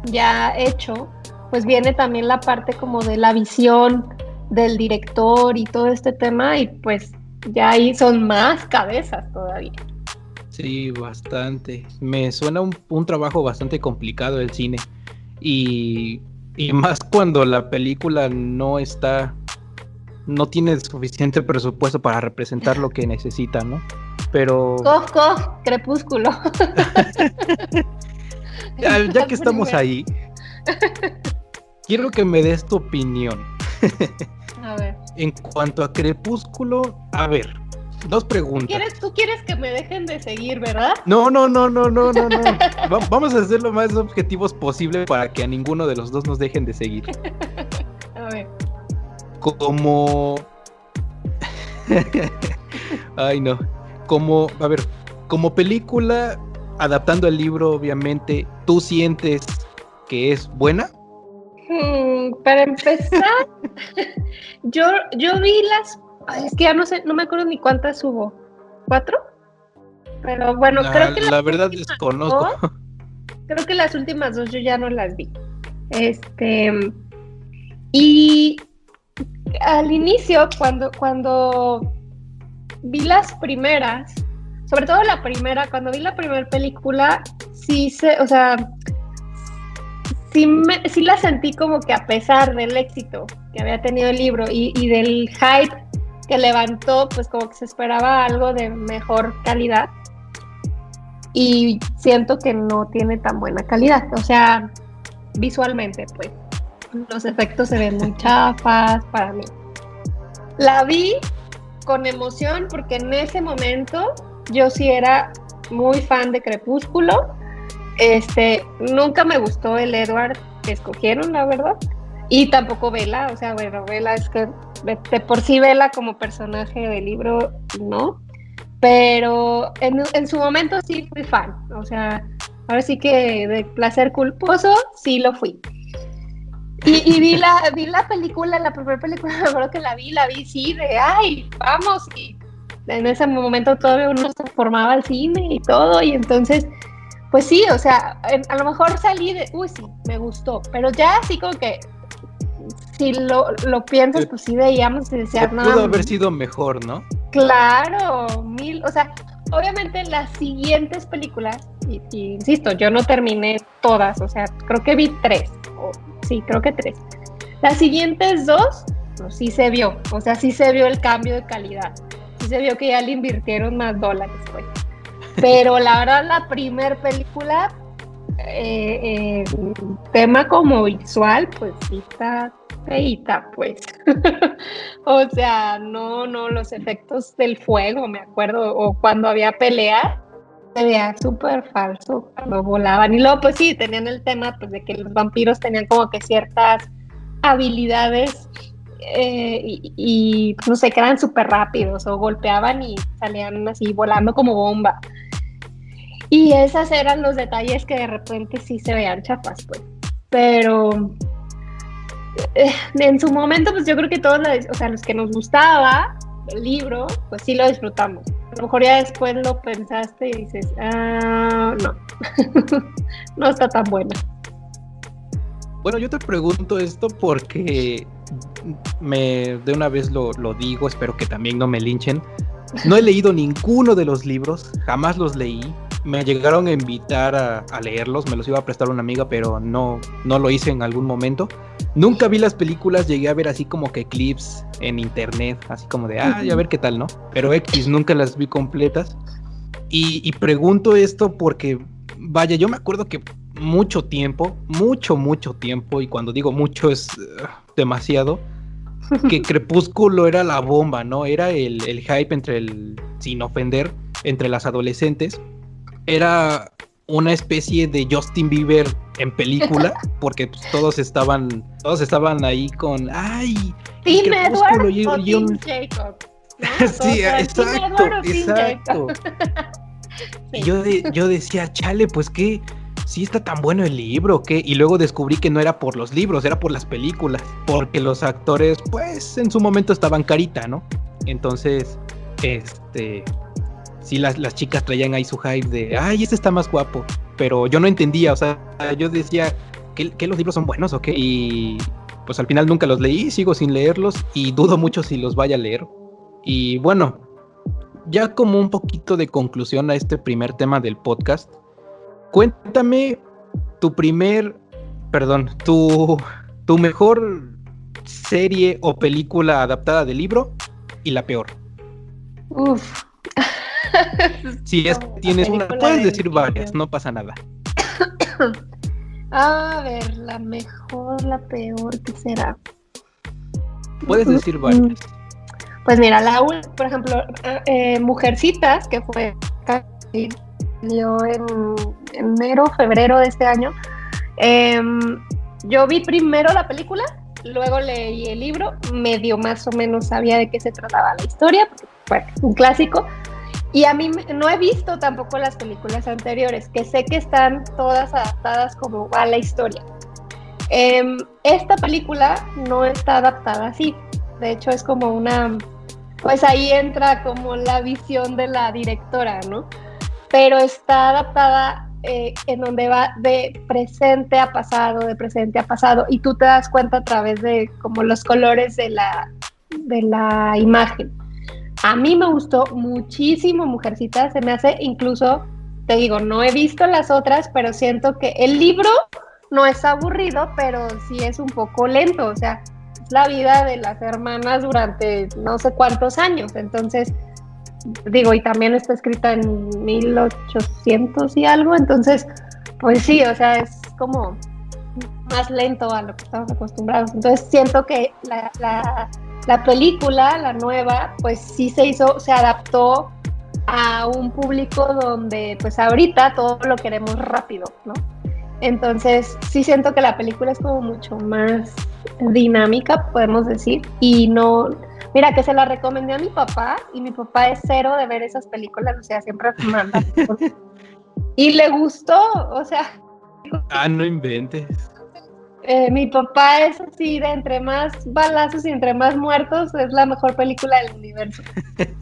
ya hecho, pues viene también la parte como de la visión del director y todo este tema, y pues ya ahí son más cabezas todavía. Sí, bastante. Me suena un trabajo bastante complicado el cine. Y más cuando la película no tiene suficiente presupuesto para representar lo que necesita, ¿no? Pero... Crepúsculo. ya que estamos ahí, quiero que me des tu opinión. A ver. En cuanto a Crepúsculo, a ver, dos preguntas. ¿Tú quieres que me dejen de seguir, verdad? No. Vamos a ser lo más objetivos posible para que a ninguno de los dos nos dejen de seguir. A ver. Ay, no. Como película, adaptando el libro, obviamente, ¿tú sientes que es buena? Para empezar, yo vi es que ya no sé, no me acuerdo ni cuántas hubo. ¿4? Pero bueno, creo que la verdad desconozco. Creo que las últimas 2 yo ya no las vi. Y al inicio, cuando vi las primeras, sobre todo la primera, cuando vi la primera película, sí la sentí como que a pesar del éxito que había tenido el libro y del hype que levantó, pues como que se esperaba algo de mejor calidad, y siento que no tiene tan buena calidad, o sea, visualmente, pues los efectos se ven muy chafas para mí. La vi con emoción porque en ese momento yo sí era muy fan de Crepúsculo. Nunca me gustó el Edward que escogieron, la verdad, y tampoco Bella, o sea, bueno, Bella es que de por sí Bella como personaje del libro, no, pero en su momento sí fui fan, o sea, ahora sí que de placer culposo sí lo fui. Y vi la película, la primera película, me acuerdo que la vi sí, de ay, vamos, y en ese momento todavía uno se formaba al cine y todo, y entonces pues sí, o sea, a lo mejor salí de, sí, me gustó, pero ya así como que, si lo piensas, pues sí veíamos y decías, no. Pudo haber sido mejor, ¿no? Claro, o sea, obviamente las siguientes películas, y insisto, yo no terminé todas, o sea, creo que vi 3, sí, creo que 3. Las siguientes 2, pues sí se vio, o sea, sí se vio el cambio de calidad, sí se vio que ya le invirtieron más dólares, pues. Pero la verdad, la primer película, tema como visual, pues sí está feíta, pues. O sea, no, los efectos del fuego, me acuerdo, o cuando había pelea, se veía súper falso cuando volaban. Y luego, pues sí, tenían el tema pues de que los vampiros tenían como que ciertas habilidades y pues, no sé, que eran súper rápidos o golpeaban y salían así volando como bomba. Y esos eran los detalles que de repente sí se veían chafas, pues. Pero en su momento, pues yo creo que todos, los que nos gustaba el libro, pues sí lo disfrutamos. A lo mejor ya después lo pensaste y dices, no, no está tan buena. Bueno, yo te pregunto esto porque de una vez lo digo, espero que también no me linchen. No he leído ninguno de los libros, jamás los leí. Me llegaron a invitar a leerlos, me los iba a prestar una amiga, pero no lo hice en algún momento. Nunca vi las películas, llegué a ver así como que clips en internet, así como de, a ver qué tal, ¿no? Pero nunca las vi completas. Y pregunto esto porque, vaya, yo me acuerdo que mucho tiempo, mucho tiempo, y cuando digo mucho es demasiado, que Crepúsculo era la bomba, ¿no? Era el hype sin ofender, entre las adolescentes. Era una especie de Justin Bieber en película, porque pues, todos estaban ahí con ¡ay! Team Edward o Team Jacob, ¿no? Sí, exacto. Sí. Y yo decía, chale, pues que sí está tan bueno el libro, ¿qué? Y luego descubrí que no era por los libros, era por las películas, porque los actores, pues, en su momento estaban carita, ¿no? Entonces, sí, las chicas traían ahí su hype de, ay, este está más guapo, pero yo no entendía, o sea, yo decía, ¿que los libros son buenos o qué? Y pues al final nunca los leí, sigo sin leerlos, y dudo mucho si los vaya a leer. Y bueno, ya como un poquito de conclusión a este primer tema del podcast, cuéntame tu mejor serie o película adaptada del libro y la peor. Uf. Si tienes una, puedes decir varias, no pasa nada. A ver, la mejor, la peor, ¿qué será? Puedes decir varias. Pues mira, por ejemplo, Mujercitas, que salió en enero, febrero de este año. Yo vi primero la película, luego leí el libro, medio más o menos sabía de qué se trataba la historia, porque fue un clásico. Y a mí no he visto tampoco las películas anteriores, que sé que están todas adaptadas como a la historia. Esta película no está adaptada así, de hecho es como pues ahí entra como la visión de la directora, ¿no? Pero está adaptada en donde va de presente a pasado, y tú te das cuenta a través de como los colores de la imagen. A mí me gustó muchísimo Mujercitas, se me hace incluso, te digo, no he visto las otras, pero siento que el libro no es aburrido, pero sí es un poco lento, o sea, es la vida de las hermanas durante no sé cuántos años, entonces, digo, y también está escrita en 1800 y algo, entonces, pues sí, o sea, es como más lento a lo que estamos acostumbrados, entonces siento que la película, la nueva, pues sí se adaptó a un público donde pues ahorita todo lo queremos rápido, ¿no? Entonces sí siento que la película es como mucho más dinámica, podemos decir, y no, mira que se la recomendé a mi papá, y mi papá es cero de ver esas películas, o sea, siempre me manda y le gustó, o sea. No inventes. Mi papá es así, de entre más balazos y entre más muertos, es la mejor película del universo.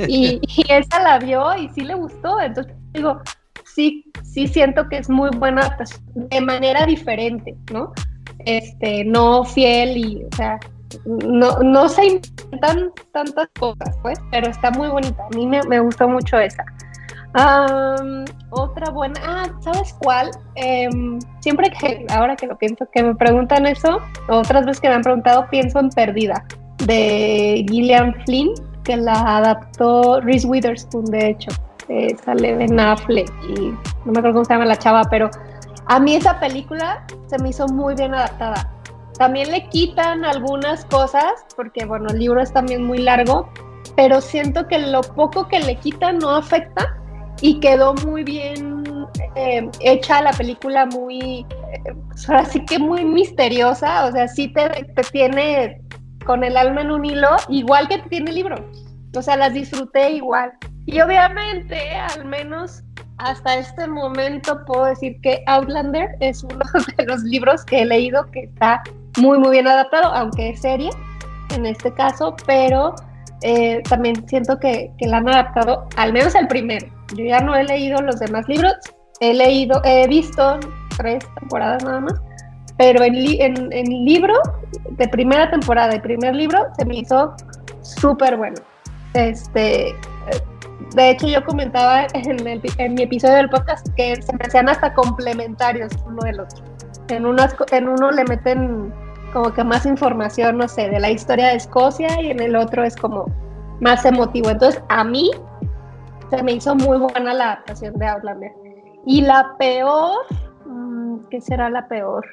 Y esa la vio y sí le gustó. Entonces digo, sí siento que es muy buena de manera diferente, ¿no? No fiel y, o sea, no se inventan tantas cosas, pues, pero está muy bonita. A mí me gustó mucho esa. Otra buena, ¿sabes cuál? Siempre ahora que lo pienso, que me preguntan eso, otras veces que me han preguntado, pienso en Perdida, de Gillian Flynn, que la adaptó Reese Witherspoon, de hecho, sale Ben Affleck, y no me acuerdo cómo se llama la chava, pero a mí esa película se me hizo muy bien adaptada. También le quitan algunas cosas, porque bueno, el libro es también muy largo, pero siento que lo poco que le quitan no afecta, y quedó muy bien hecha la película, muy, ahora sí que muy misteriosa, o sea, sí te tiene con el alma en un hilo, igual que te tiene el libro, o sea, las disfruté igual, y obviamente, al menos hasta este momento puedo decir que Outlander es uno de los libros que he leído que está muy muy bien adaptado, aunque es serie en este caso, pero también siento que la han adaptado, al menos el primero. Yo ya no he leído los demás libros, he visto 3 temporadas nada más, pero en libro de primera temporada y primer libro se me hizo súper bueno. De hecho, yo comentaba en mi episodio del podcast que se me hacían hasta complementarios uno del otro. En uno le meten como que más información, no sé, de la historia de Escocia, y en el otro es como más emotivo. Entonces, a mí se me hizo muy buena la adaptación de Outlander. Y la peor, ¿qué será la peor?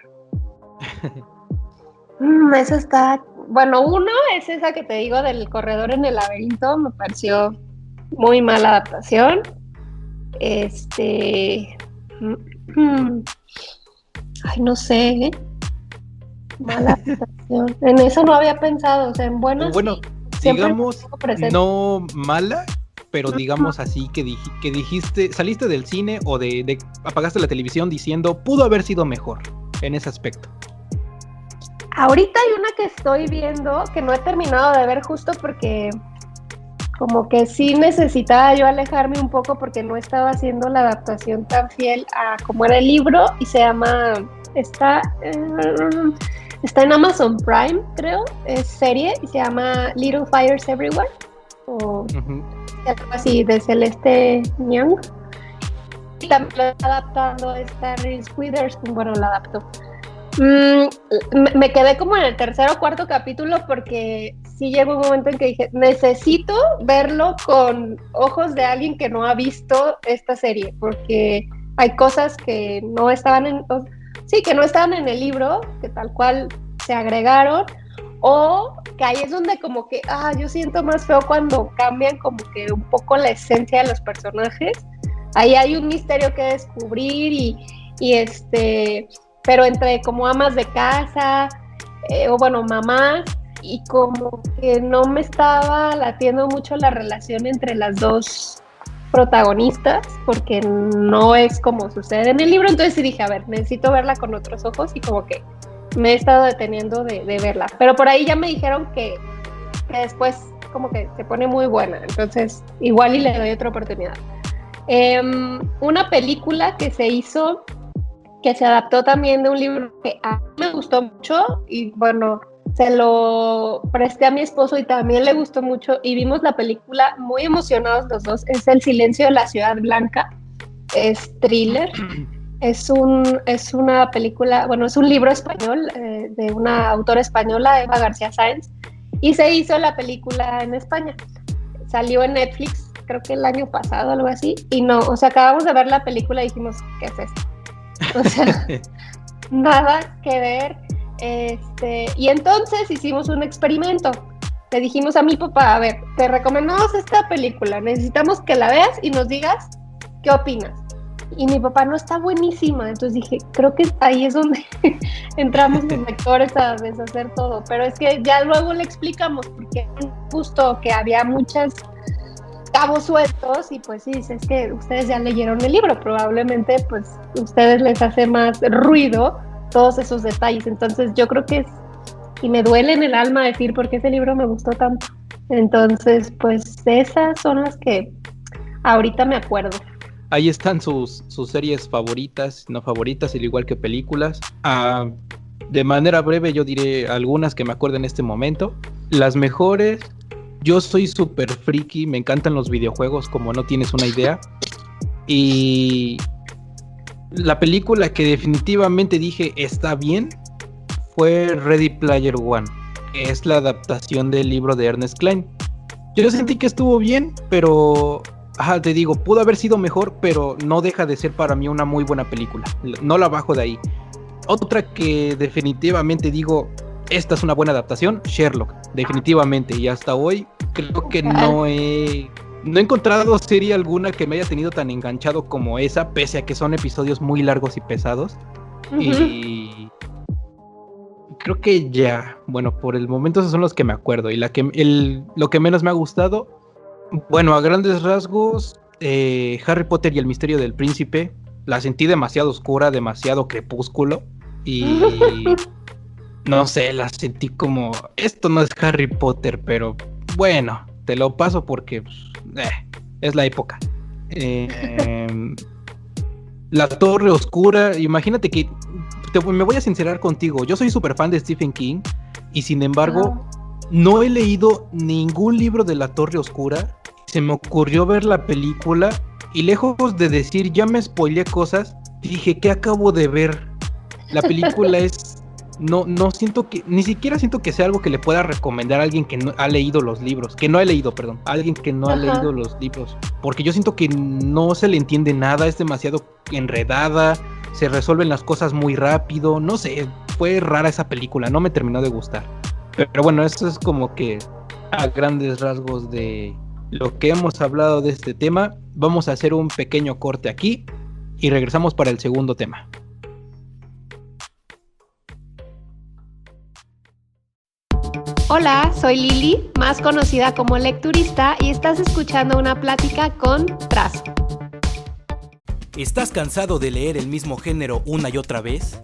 Esa está... Bueno, uno es esa que te digo del corredor en el laberinto, me pareció muy mala adaptación. Ay, no sé, ¿eh? Mala adaptación. En eso no había pensado, o sea, en buenas. Bueno, digamos, no mala, pero digamos así que dijiste, saliste del cine o de apagaste la televisión diciendo, pudo haber sido mejor en ese aspecto. Ahorita hay una que estoy viendo que no he terminado de ver justo porque como que sí necesitaba yo alejarme un poco porque no estaba haciendo la adaptación tan fiel a como era el libro, y se llama, está en Amazon Prime, creo, es serie, y se llama Little Fires Everywhere, o algo así, de Celeste Young. Y también lo está adaptando esta Reese Witherspoon, bueno, la adaptó. Me quedé como en el tercer o cuarto capítulo porque sí llegó un momento en que dije, necesito verlo con ojos de alguien que no ha visto esta serie, porque hay cosas que no estaban en el libro, que tal cual se agregaron, o que ahí es donde como que, yo siento más feo cuando cambian como que un poco la esencia de los personajes. Ahí hay un misterio que descubrir y pero entre como amas de casa, o bueno, mamás, y como que no me estaba latiendo mucho la relación entre las dos protagonistas, porque no es como sucede en el libro. Entonces sí dije, a ver, necesito verla con otros ojos, y como que me he estado deteniendo de verla. Pero por ahí ya me dijeron que después como que se pone muy buena, entonces igual y le doy otra oportunidad. Una película que se hizo, que se adaptó también de un libro que a mí me gustó mucho, y bueno, se lo presté a mi esposo y también le gustó mucho, y vimos la película muy emocionados los dos. Es El silencio de la ciudad blanca, es thriller, es una película, bueno, es un libro español de una autora española, Eva García Sáenz, y se hizo la película en España. Salió en Netflix, creo que el año pasado, algo así, y no, o sea, acabamos de ver la película y dijimos, ¿qué es esto? O sea, nada que ver. Y entonces hicimos un experimento. Le dijimos a mi papá, a ver, te recomendamos esta película, necesitamos que la veas y nos digas qué opinas. Y mi papá, no, está buenísima. Entonces dije, creo que ahí es donde entramos los lectores a deshacer todo. Pero es que ya luego le explicamos, porque justo que había muchas cabos sueltos, y pues sí, es que ustedes ya leyeron el libro, probablemente pues ustedes les hace más ruido todos esos detalles. Entonces yo creo que y me duele en el alma decir por qué ese libro me gustó tanto. Entonces pues esas son las que ahorita me acuerdo. Ahí están sus series favoritas, no favoritas, al igual que películas. De manera breve yo diré algunas que me acuerdo en este momento. Las mejores: yo soy súper friki, me encantan los videojuegos como no tienes una idea. Y la película que definitivamente dije está bien fue Ready Player One, que es la adaptación del libro de Ernest Cline. Yo sentí que estuvo bien, pero te digo, pudo haber sido mejor, pero no deja de ser para mí una muy buena película. No la bajo de ahí. Otra que definitivamente digo, esta es una buena adaptación, Sherlock, definitivamente. Y hasta hoy creo que no he encontrado serie alguna que me haya tenido tan enganchado como esa, pese a que son episodios muy largos y pesados. Y creo que ya, bueno, por el momento esos son los que me acuerdo. Y lo que menos me ha gustado, bueno, a grandes rasgos, Harry Potter y el misterio del príncipe. La sentí demasiado oscura, demasiado crepúsculo. Y no sé, la sentí como, esto no es Harry Potter, pero bueno, te lo paso porque es la época. La Torre Oscura, imagínate que me voy a sincerar contigo, yo soy súper fan de Stephen King, y sin embargo no he leído ningún libro de La Torre Oscura. Se me ocurrió ver la película y lejos de decir ya me spoileé cosas, dije, ¿qué acabo de ver? La película es... No siento que... Ni siquiera siento que sea algo que le pueda recomendar a alguien que no ha leído los libros. Que no ha leído, perdón. A alguien que no ha leído los libros. Porque yo siento que no se le entiende nada, es demasiado enredada. se resuelven las cosas muy rápido, no sé, fue rara esa película, no me terminó de gustar. Pero bueno, eso es como que a grandes rasgos de lo que hemos hablado de este tema. Vamos a hacer un pequeño corte aquí y regresamos para el segundo tema. Hola, soy Lili, más conocida como Lecturista, y estás escuchando una plática con Trazo. ¿Estás cansado de leer el mismo género una y otra vez?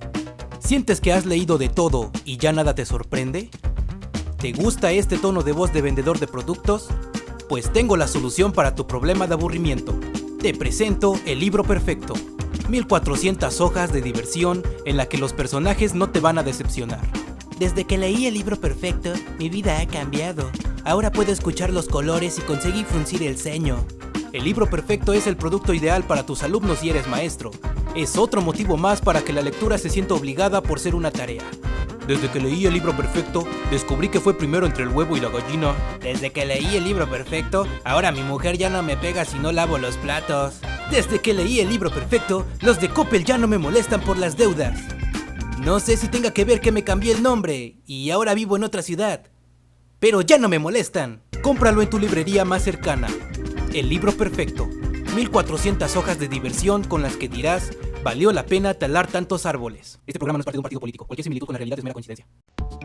¿Sientes que has leído de todo y ya nada te sorprende? ¿Te gusta este tono de voz de vendedor de productos? Pues tengo la solución para tu problema de aburrimiento. Te presento El Libro Perfecto. 1400 hojas de diversión en la que los personajes no te van a decepcionar. Desde que leí El Libro Perfecto, mi vida ha cambiado. Ahora puedo escuchar los colores y conseguí fruncir el ceño. El Libro Perfecto es el producto ideal para tus alumnos si eres maestro. Es otro motivo más para que la lectura se sienta obligada por ser una tarea. Desde que leí El Libro Perfecto, descubrí que fue primero entre el huevo y la gallina. Desde que leí El Libro Perfecto, ahora mi mujer ya no me pega si no lavo los platos. Desde que leí El Libro Perfecto, los de Coppel ya no me molestan por las deudas. No sé si tenga que ver que me cambié el nombre y ahora vivo en otra ciudad, pero ya no me molestan. Cómpralo en tu librería más cercana. El Libro Perfecto. 1400 hojas de diversión con las que dirás, valió la pena talar tantos árboles. Este programa no es parte de un partido político. Cualquier similitud con la realidad es mera coincidencia.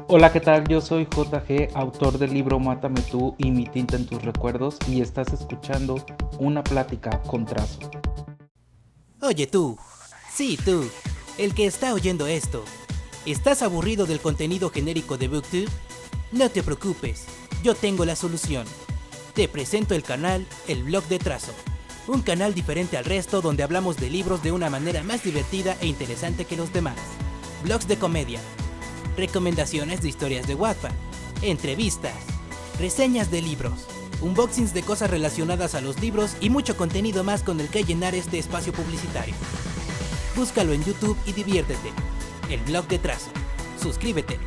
Hola, ¿qué tal? Yo soy JG, autor del libro Mátame tú y mi tinta en tus recuerdos, y estás escuchando una plática con Trazo. Oye tú, sí tú, el que está oyendo esto, ¿estás aburrido del contenido genérico de BookTube? No te preocupes, yo tengo la solución. Te presento el canal El Blog de Trazo, un canal diferente al resto donde hablamos de libros de una manera más divertida e interesante que los demás. Blogs de comedia, recomendaciones de historias de Wattpad, entrevistas, reseñas de libros, unboxings de cosas relacionadas a los libros y mucho contenido más con el que llenar este espacio publicitario. Búscalo en YouTube y diviértete. El Blog de Trazo. Suscríbete.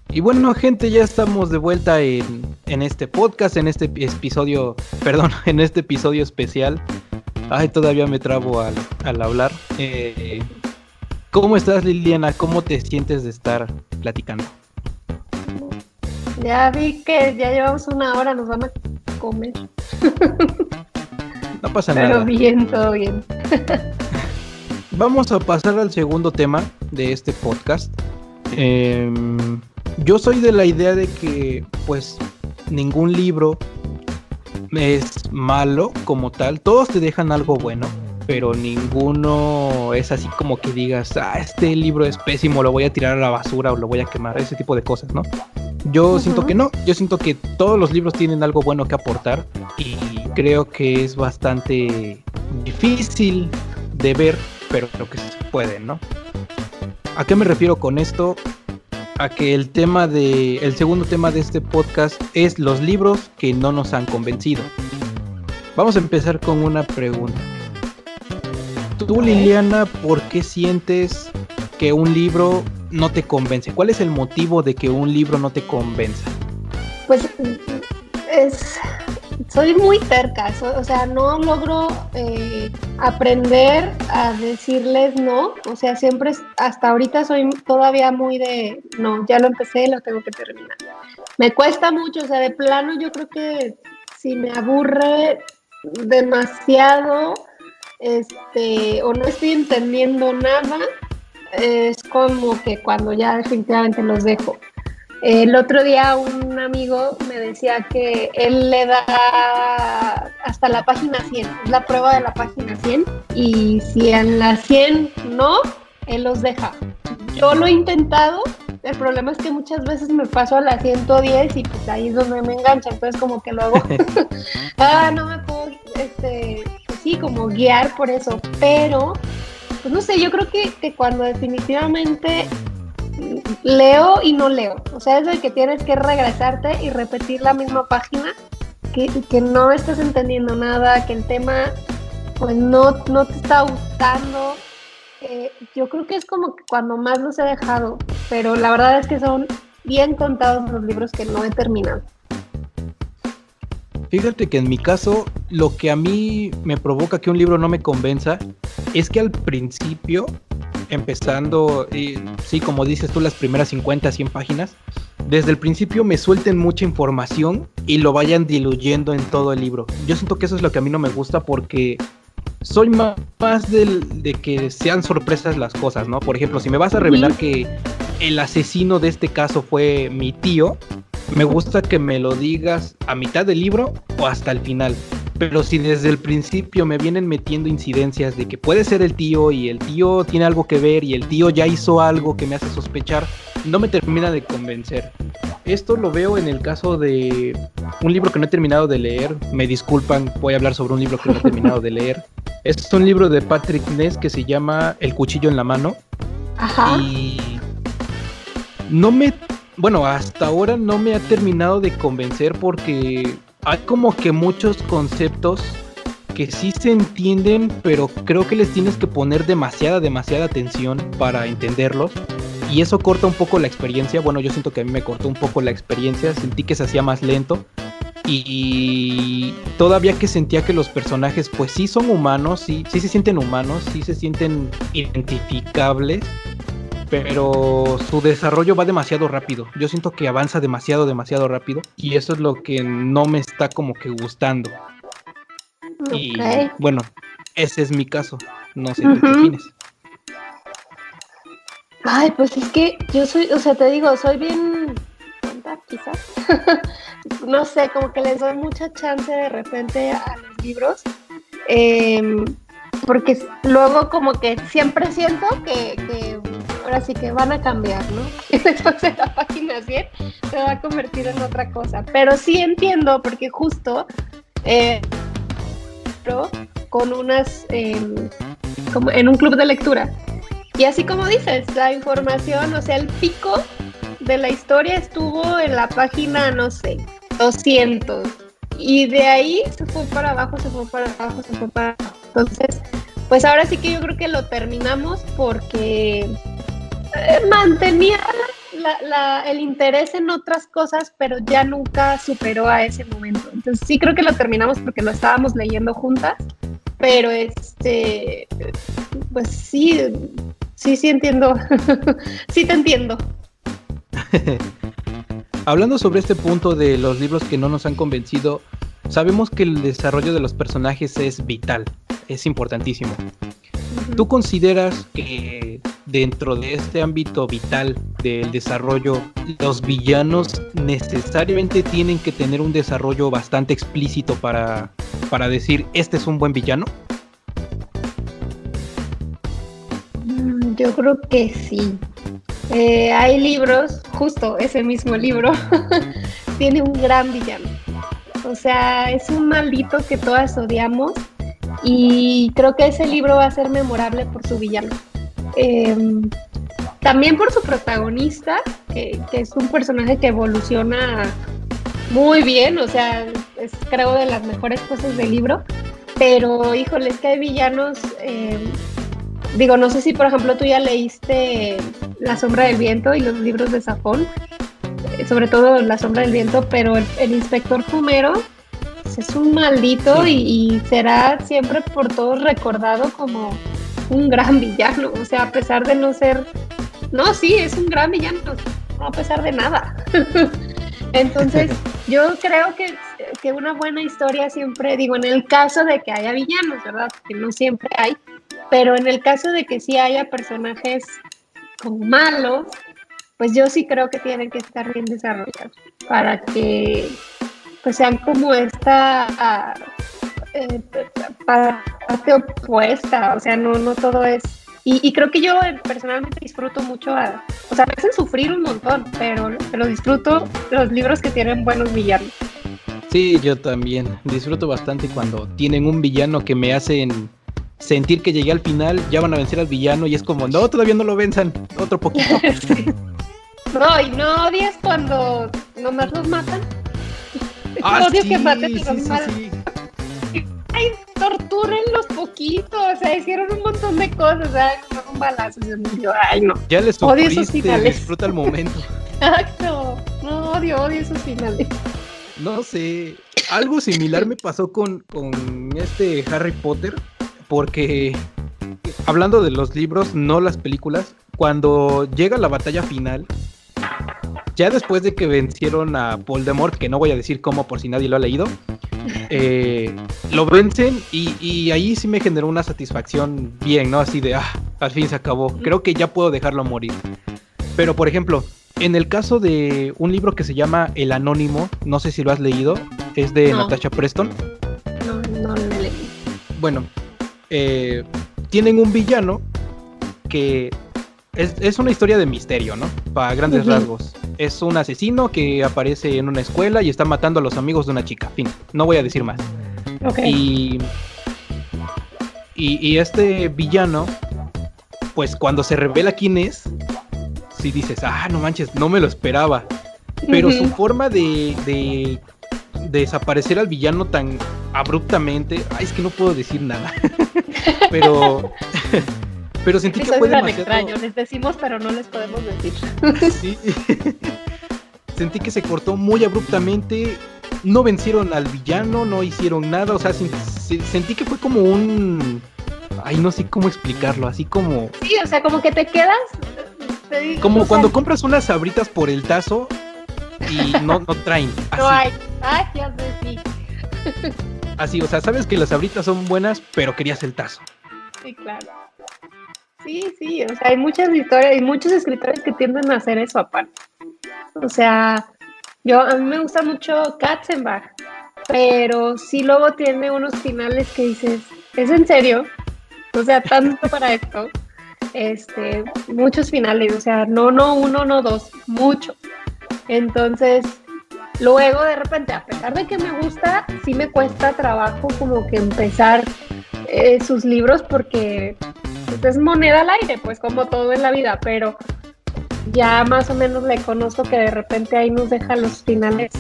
Y bueno, gente, ya estamos de vuelta en este podcast, en este episodio, en este episodio especial. Ay, todavía me trabo al hablar. ¿Cómo estás, Liliana? ¿Cómo te sientes de estar platicando? Ya vi que ya llevamos una hora, nos van a comer. No pasa nada. Pero bien, todo bien. Vamos a pasar al segundo tema de este podcast. Yo soy de la idea de que, pues, ningún libro es malo como tal. Todos te dejan algo bueno, pero ninguno es así como que digas, este libro es pésimo, lo voy a tirar a la basura o lo voy a quemar, ese tipo de cosas, ¿no? Yo siento que no, yo siento que todos los libros tienen algo bueno que aportar y creo que es bastante difícil de ver, pero creo que se puede, ¿no? ¿A qué me refiero con esto? A que el segundo tema de este podcast es los libros que no nos han convencido. Vamos a empezar con una pregunta. Tú, Liliana, ¿por qué sientes que un libro no te convence? ¿Cuál es el motivo de que un libro no te convenza? Pues soy muy terca, o sea, no logro aprender a decirles no, o sea, siempre, hasta ahorita soy todavía muy de, no, ya lo empecé, lo tengo que terminar. Me cuesta mucho, o sea, de plano yo creo que si me aburre demasiado, o no estoy entendiendo nada, es como que cuando ya definitivamente los dejo. El otro día un amigo me decía que él le da hasta la página 100, es la prueba de la página 100, y si en la 100 no, él los deja. Yo lo he intentado, el problema es que muchas veces me paso a la 110 y pues ahí es donde me engancha, entonces como que luego no me puedo, pues sí, como guiar por eso, pero pues no sé, yo creo que cuando definitivamente leo y no leo, o sea, es de que tienes que regresarte y repetir la misma página, que no estás entendiendo nada, que el tema pues no te está gustando. Yo creo que es como que cuando más los he dejado, pero la verdad es que son bien contados los libros que no he terminado. Fíjate que en mi caso, lo que a mí me provoca que un libro no me convenza es que al principio, empezando, sí, como dices tú, las primeras 50, 100 páginas, desde el principio me suelten mucha información y lo vayan diluyendo en todo el libro. Yo siento que eso es lo que a mí no me gusta porque soy más de que sean sorpresas las cosas, ¿no? Por ejemplo, si me vas a revelar que el asesino de este caso fue mi tío, me gusta que me lo digas a mitad del libro o hasta el final. Pero si desde el principio me vienen metiendo incidencias de que puede ser el tío y el tío tiene algo que ver y el tío ya hizo algo que me hace sospechar, no me termina de convencer. Esto lo veo en el caso de un libro que no he terminado de leer. Me disculpan, voy a hablar sobre un libro que no he terminado de leer. Es un libro de Patrick Ness que se llama El cuchillo en la mano. Ajá. Y no me... Bueno, hasta ahora no me ha terminado de convencer porque hay como que muchos conceptos que sí se entienden, pero creo que les tienes que poner demasiada atención para entenderlos. Y eso corta un poco la experiencia. Bueno, yo siento que a mí me cortó un poco la experiencia. Sentí que se hacía más lento. Y todavía que sentía que los personajes pues sí son humanos, sí se sienten humanos, sí se sienten identificables, pero su desarrollo va demasiado rápido. Yo siento que avanza demasiado rápido y eso es lo que no me está como que gustando. Okay. Y bueno, ese es mi caso. No sé qué opinas. Ay, pues es que yo soy, o sea, te digo, soy bien tonta, quizás. No sé, como que les doy mucha chance de repente a los libros. Porque luego como que siempre siento que ahora sí que van a cambiar, ¿no? Y después de la página 100 se va a convertir en otra cosa. Pero sí entiendo, porque justo con unas, como en un club de lectura. Y así como dices, la información, o sea, el pico de la historia estuvo en la página, no sé, 200. Y de ahí se fue para abajo. Entonces, pues ahora sí que yo creo que lo terminamos porque mantenía el interés en otras cosas, pero ya nunca superó a ese momento. Entonces sí creo que lo terminamos porque lo estábamos leyendo juntas, pero pues sí entiendo. Sí te entiendo. Hablando sobre este punto de los libros que no nos han convencido, sabemos que el desarrollo de los personajes es vital, es importantísimo. ¿Tú consideras que dentro de este ámbito vital del desarrollo, los villanos necesariamente tienen que tener un desarrollo bastante explícito para decir, este es un buen villano? Yo creo que sí. Hay libros, justo ese mismo libro, tiene un gran villano. O sea, es un maldito que todas odiamos y creo que ese libro va a ser memorable por su villano. También por su protagonista, que es un personaje que evoluciona muy bien, o sea, es creo de las mejores cosas del libro, pero híjole, es que hay villanos... Digo, no sé si por ejemplo tú ya leíste La sombra del viento y los libros de Safón, sobre todo La sombra del viento, pero el inspector Fumero es un maldito y será siempre por todos recordado como un gran villano, o sea, a pesar de no ser... No, sí, es un gran villano, no a pesar de nada. Entonces, yo creo que una buena historia siempre, digo, en el caso de que haya villanos, ¿verdad? Que no siempre hay, pero en el caso de que sí haya personajes como malos, pues yo sí creo que tienen que estar bien desarrollados para que pues sean como esta parte opuesta, o sea, no todo es... Y creo que yo personalmente disfruto mucho, o sea, me hacen sufrir un montón, pero disfruto los libros que tienen buenos villanos. Sí, yo también disfruto bastante cuando tienen un villano que me hacen sentir que llegué al final, ya van a vencer al villano y es como, no, todavía no lo venzan, otro poquito. Sí. No, y no odias cuando nomás los matan. Odio sí, que maten y sí, los matan. sí. Ay, tortúrenlos poquito, o sea, hicieron un montón de cosas, o sea, con un balazo y se murió. Ay, no. Ya les Odio esos sufriste, finales. disfruta el momento. Exacto. No, odio esos finales. No sé, algo similar me pasó con este Harry Potter, porque hablando de los libros, no las películas, cuando llega la batalla final, ya después de que vencieron a Voldemort, que no voy a decir cómo por si nadie lo ha leído, lo vencen y ahí sí me generó una satisfacción bien, ¿no? Así de, al fin se acabó, creo que ya puedo dejarlo morir. Pero, por ejemplo, en el caso de un libro que se llama El Anónimo, no sé si lo has leído, es de Natasha Preston. No lo leí. Bueno, tienen un villano que es una historia de misterio, ¿no? Para grandes rasgos. Es un asesino que aparece en una escuela y está matando a los amigos de una chica. Fin, no voy a decir más. Okay. Y este villano, pues cuando se revela quién es, sí dices, no manches, no me lo esperaba. Pero su forma de desaparecer al villano tan abruptamente, es que no puedo decir nada. pero sentí que fue demasiado extraño, les decimos pero no les podemos decir. Sí. Sentí que se cortó muy abruptamente, no vencieron al villano, no hicieron nada, o sea, sentí que fue como un... no sé cómo explicarlo, así como... Sí, o sea, como que te quedas... Como cuando compras unas sabritas por el tazo y no traen. Así. No hay, ya sé, sí. Así, o sea, sabes que las sabritas son buenas, pero querías el tazo. Sí, claro. Sí, o sea, hay muchas historias y muchos escritores que tienden a hacer eso aparte. O sea, a mí me gusta mucho Katzenbach, pero sí luego tiene unos finales que dices, ¿es en serio? O sea, tanto para esto. Muchos finales, o sea, no uno, no dos, muchos. Entonces, luego de repente, a pesar de que me gusta, sí me cuesta trabajo como que empezar sus libros porque pues, es moneda al aire, pues como todo en la vida, pero ya más o menos le conozco que de repente ahí nos deja los finales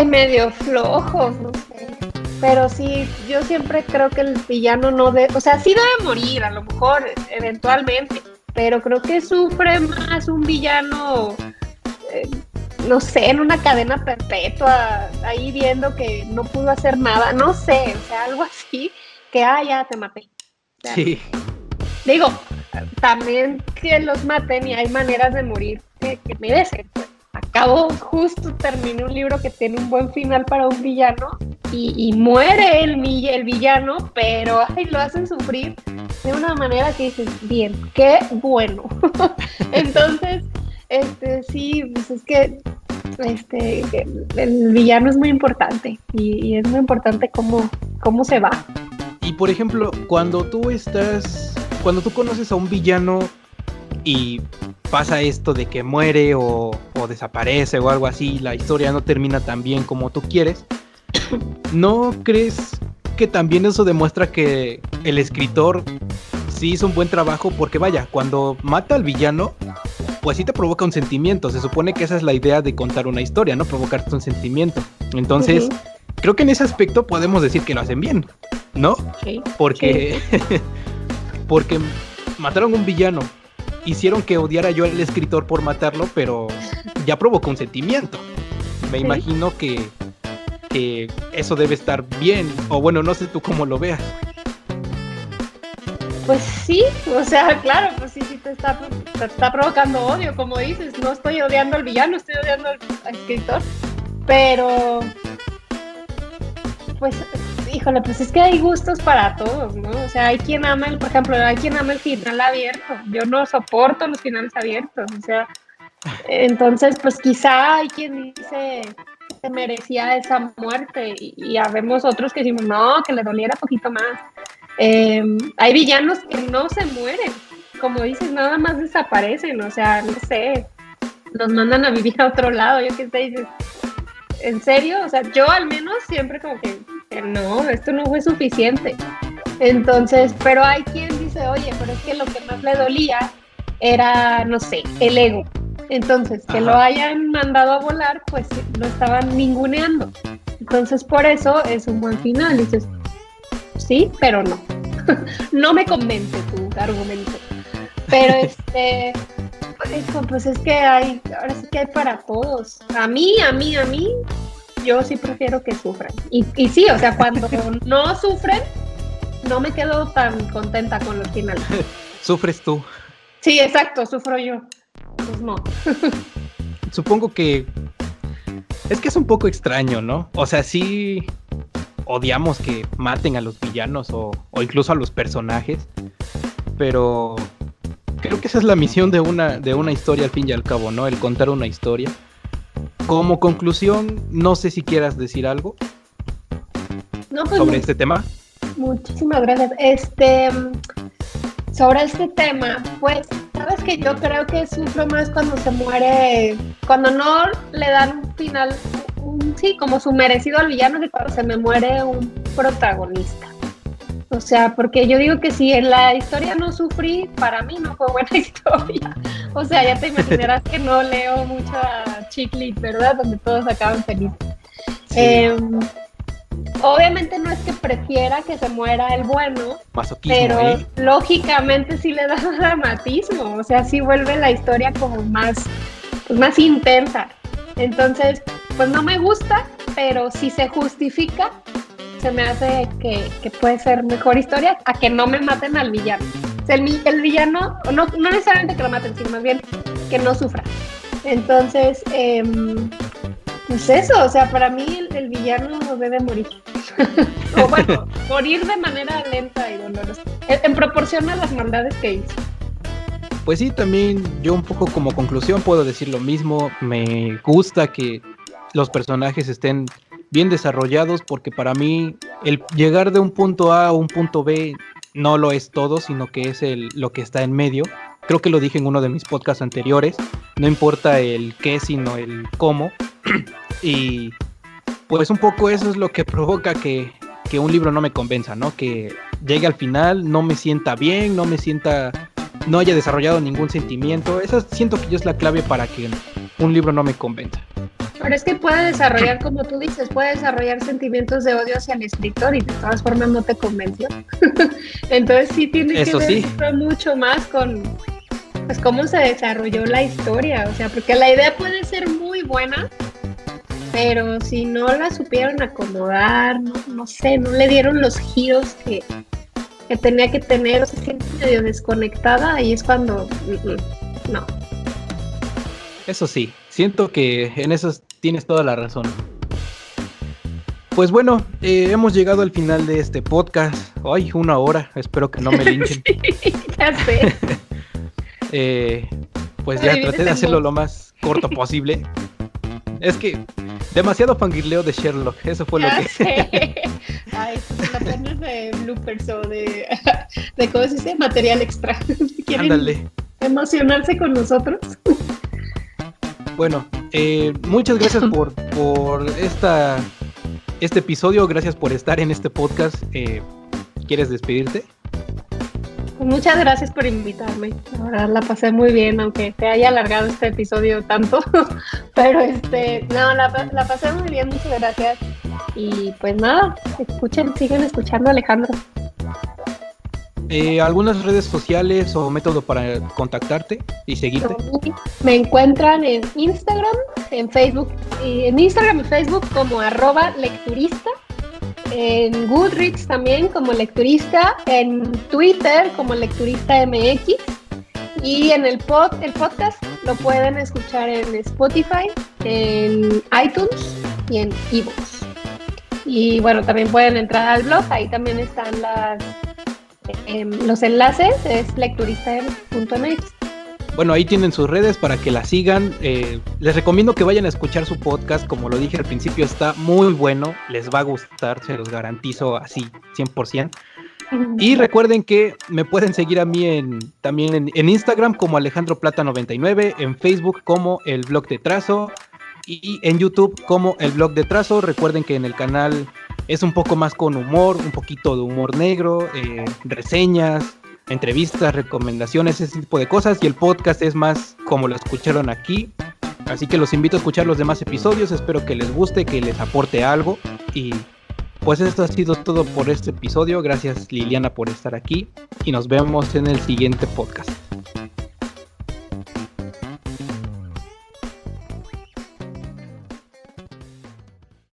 medio flojos, no sé. Pero sí, yo siempre creo que el villano o sea, sí debe morir, a lo mejor, eventualmente, pero creo que sufre más un villano, no sé, en una cadena perpetua, ahí viendo que no pudo hacer nada, no sé, o sea, algo así, que ya te maté. O sea, sí. Digo, también que los maten y hay maneras de morir que merecen, pues. Justo terminé un libro que tiene un buen final para un villano y muere el villano, pero lo hacen sufrir de una manera que dices, bien, qué bueno. Entonces, sí, pues es que el villano es muy importante y es muy importante cómo se va. Y por ejemplo, cuando tú conoces a un villano y pasa esto de que muere o desaparece o algo así, la historia no termina tan bien como tú quieres, ¿no crees que también eso demuestra que el escritor sí hizo un buen trabajo? Porque vaya, cuando mata al villano, pues sí te provoca un sentimiento. Se supone que esa es la idea de contar una historia, ¿no? Provocarte un sentimiento. Entonces, creo que en ese aspecto podemos decir que lo hacen bien, ¿no? Sí. Porque mataron a un villano, hicieron que odiara yo al escritor por matarlo, pero ya provocó un sentimiento. Me imagino que eso debe estar bien, o bueno, no sé tú cómo lo veas. Pues sí, o sea, claro, pues sí te está provocando odio, como dices, no estoy odiando al villano, estoy odiando al escritor, pero pues, híjole, pues es que hay gustos para todos, ¿no? O sea, hay quien ama por ejemplo, hay quien ama el final abierto, yo no soporto los finales abiertos, o sea, entonces, pues quizá hay quien dice que merecía esa muerte y habemos otros que decimos, no, que le doliera poquito más. Hay villanos que no se mueren, como dices, nada más desaparecen, o sea, no sé, los mandan a vivir a otro lado, yo qué sé, dices, ¿en serio? O sea, yo al menos siempre como que no, esto no fue suficiente. Entonces, pero hay quien dice, oye, pero es que lo que más le dolía era, no sé, el ego. Entonces, que lo hayan mandado a volar, pues lo estaban ninguneando. Entonces, por eso es un buen final. Dices, sí, pero no. No me convence tu argumento. Pero pues es que ahora sí que hay para todos. A mí, yo sí prefiero que sufran. Y sí, o sea, cuando no sufren, no me quedo tan contenta con los finales. Sufres tú. Sí, exacto, sufro yo. Pues no. Supongo que es un poco extraño, ¿no? O sea, sí odiamos que maten a los villanos o incluso a los personajes, pero creo que esa es la misión de una historia al fin y al cabo, ¿no? El contar una historia. Como conclusión, no sé si quieras decir algo sobre este tema. Muchísimas gracias. Sobre este tema, pues, sabes que yo creo que sufro más cuando se muere, cuando no le dan un final, sí, como su merecido al villano, que cuando se me muere un protagonista. O sea, porque yo digo que si en la historia no sufrí, para mí no fue buena historia. O sea, ya te imaginarás que no leo mucha chick lit, ¿verdad? Donde todos acaban felices. Sí. Obviamente no es que prefiera que se muera el bueno, masoquismo, pero lógicamente sí le da dramatismo, o sea, sí vuelve la historia como más intensa. Entonces, pues no me gusta, pero si se justifica, se me hace que puede ser mejor historia a que no me maten al villano. O sea, el villano, no necesariamente que lo maten, sino más bien que no sufra. Entonces, pues eso, o sea, para mí el villano debe morir. O bueno, morir de manera lenta y dolorosa, en proporción a las maldades que hizo. Pues sí, también yo un poco como conclusión puedo decir lo mismo. Me gusta que los personajes estén bien desarrollados, porque para mí el llegar de un punto A a un punto B no lo es todo, sino que es lo que está en medio. Creo que lo dije en uno de mis podcasts anteriores. No importa el qué, sino el cómo. Y pues un poco eso es lo que provoca que un libro no me convenza, ¿no? Que llegue al final, no me sienta bien, no haya desarrollado ningún sentimiento. Esa siento que yo es la clave para que un libro no me convenza. Pero es que puede desarrollar, como tú dices, puede desarrollar sentimientos de odio hacia el escritor y de todas formas no te convenció. Entonces sí tiene que ver mucho más con pues cómo se desarrolló la historia, o sea, porque la idea puede ser muy buena, pero si no la supieron acomodar, no sé, no le dieron los giros que tenía que tener, o se siente medio desconectada, y es cuando no. Eso sí, siento que en eso tienes toda la razón. Pues bueno, hemos llegado al final de este podcast. Ay, 1 hora, espero que no me linchen. Sí, ya sé. Pues ya traté de hacerlo lo más corto posible. Es que demasiado fangirleo de Sherlock, eso fue ya lo que... sé. Ay, pues la pones de bloopers o de ¿cómo se dice? Material extra. ¿Quieren Ándale. emocionarse con nosotros? Bueno, muchas gracias por este episodio, gracias por estar en este podcast. ¿Quieres despedirte? Muchas gracias por invitarme. La verdad la pasé muy bien, aunque te haya alargado este episodio tanto. Pero no, la pasé muy bien, muchas gracias. Y pues nada, sigan escuchando a Alejandro. ¿Algunas redes sociales o método para contactarte y seguirte? Me encuentran en Instagram, en Facebook, en Instagram y Facebook como @lecturista. En Goodreads también como Lecturista, en Twitter como Lecturista MX, y en el podcast lo pueden escuchar en Spotify, en iTunes y en iVoox. Y bueno, también pueden entrar al blog, ahí también están los enlaces, es lecturista.mx. Bueno, ahí tienen sus redes para que la sigan. Les recomiendo que vayan a escuchar su podcast. Como lo dije al principio, está muy bueno. Les va a gustar, se los garantizo así, 100%. Y recuerden que me pueden seguir a mí también en Instagram como Alejandro Plata 99, en Facebook como El Blog de Trazo y en YouTube como El Blog de Trazo. Recuerden que en el canal es un poco más con humor, un poquito de humor negro, reseñas, entrevistas, recomendaciones, ese tipo de cosas, y el podcast es más como lo escucharon aquí. Así que los invito a escuchar los demás episodios, espero que les guste, que les aporte algo, y pues esto ha sido todo por este episodio. Gracias Liliana por estar aquí y nos vemos en el siguiente podcast.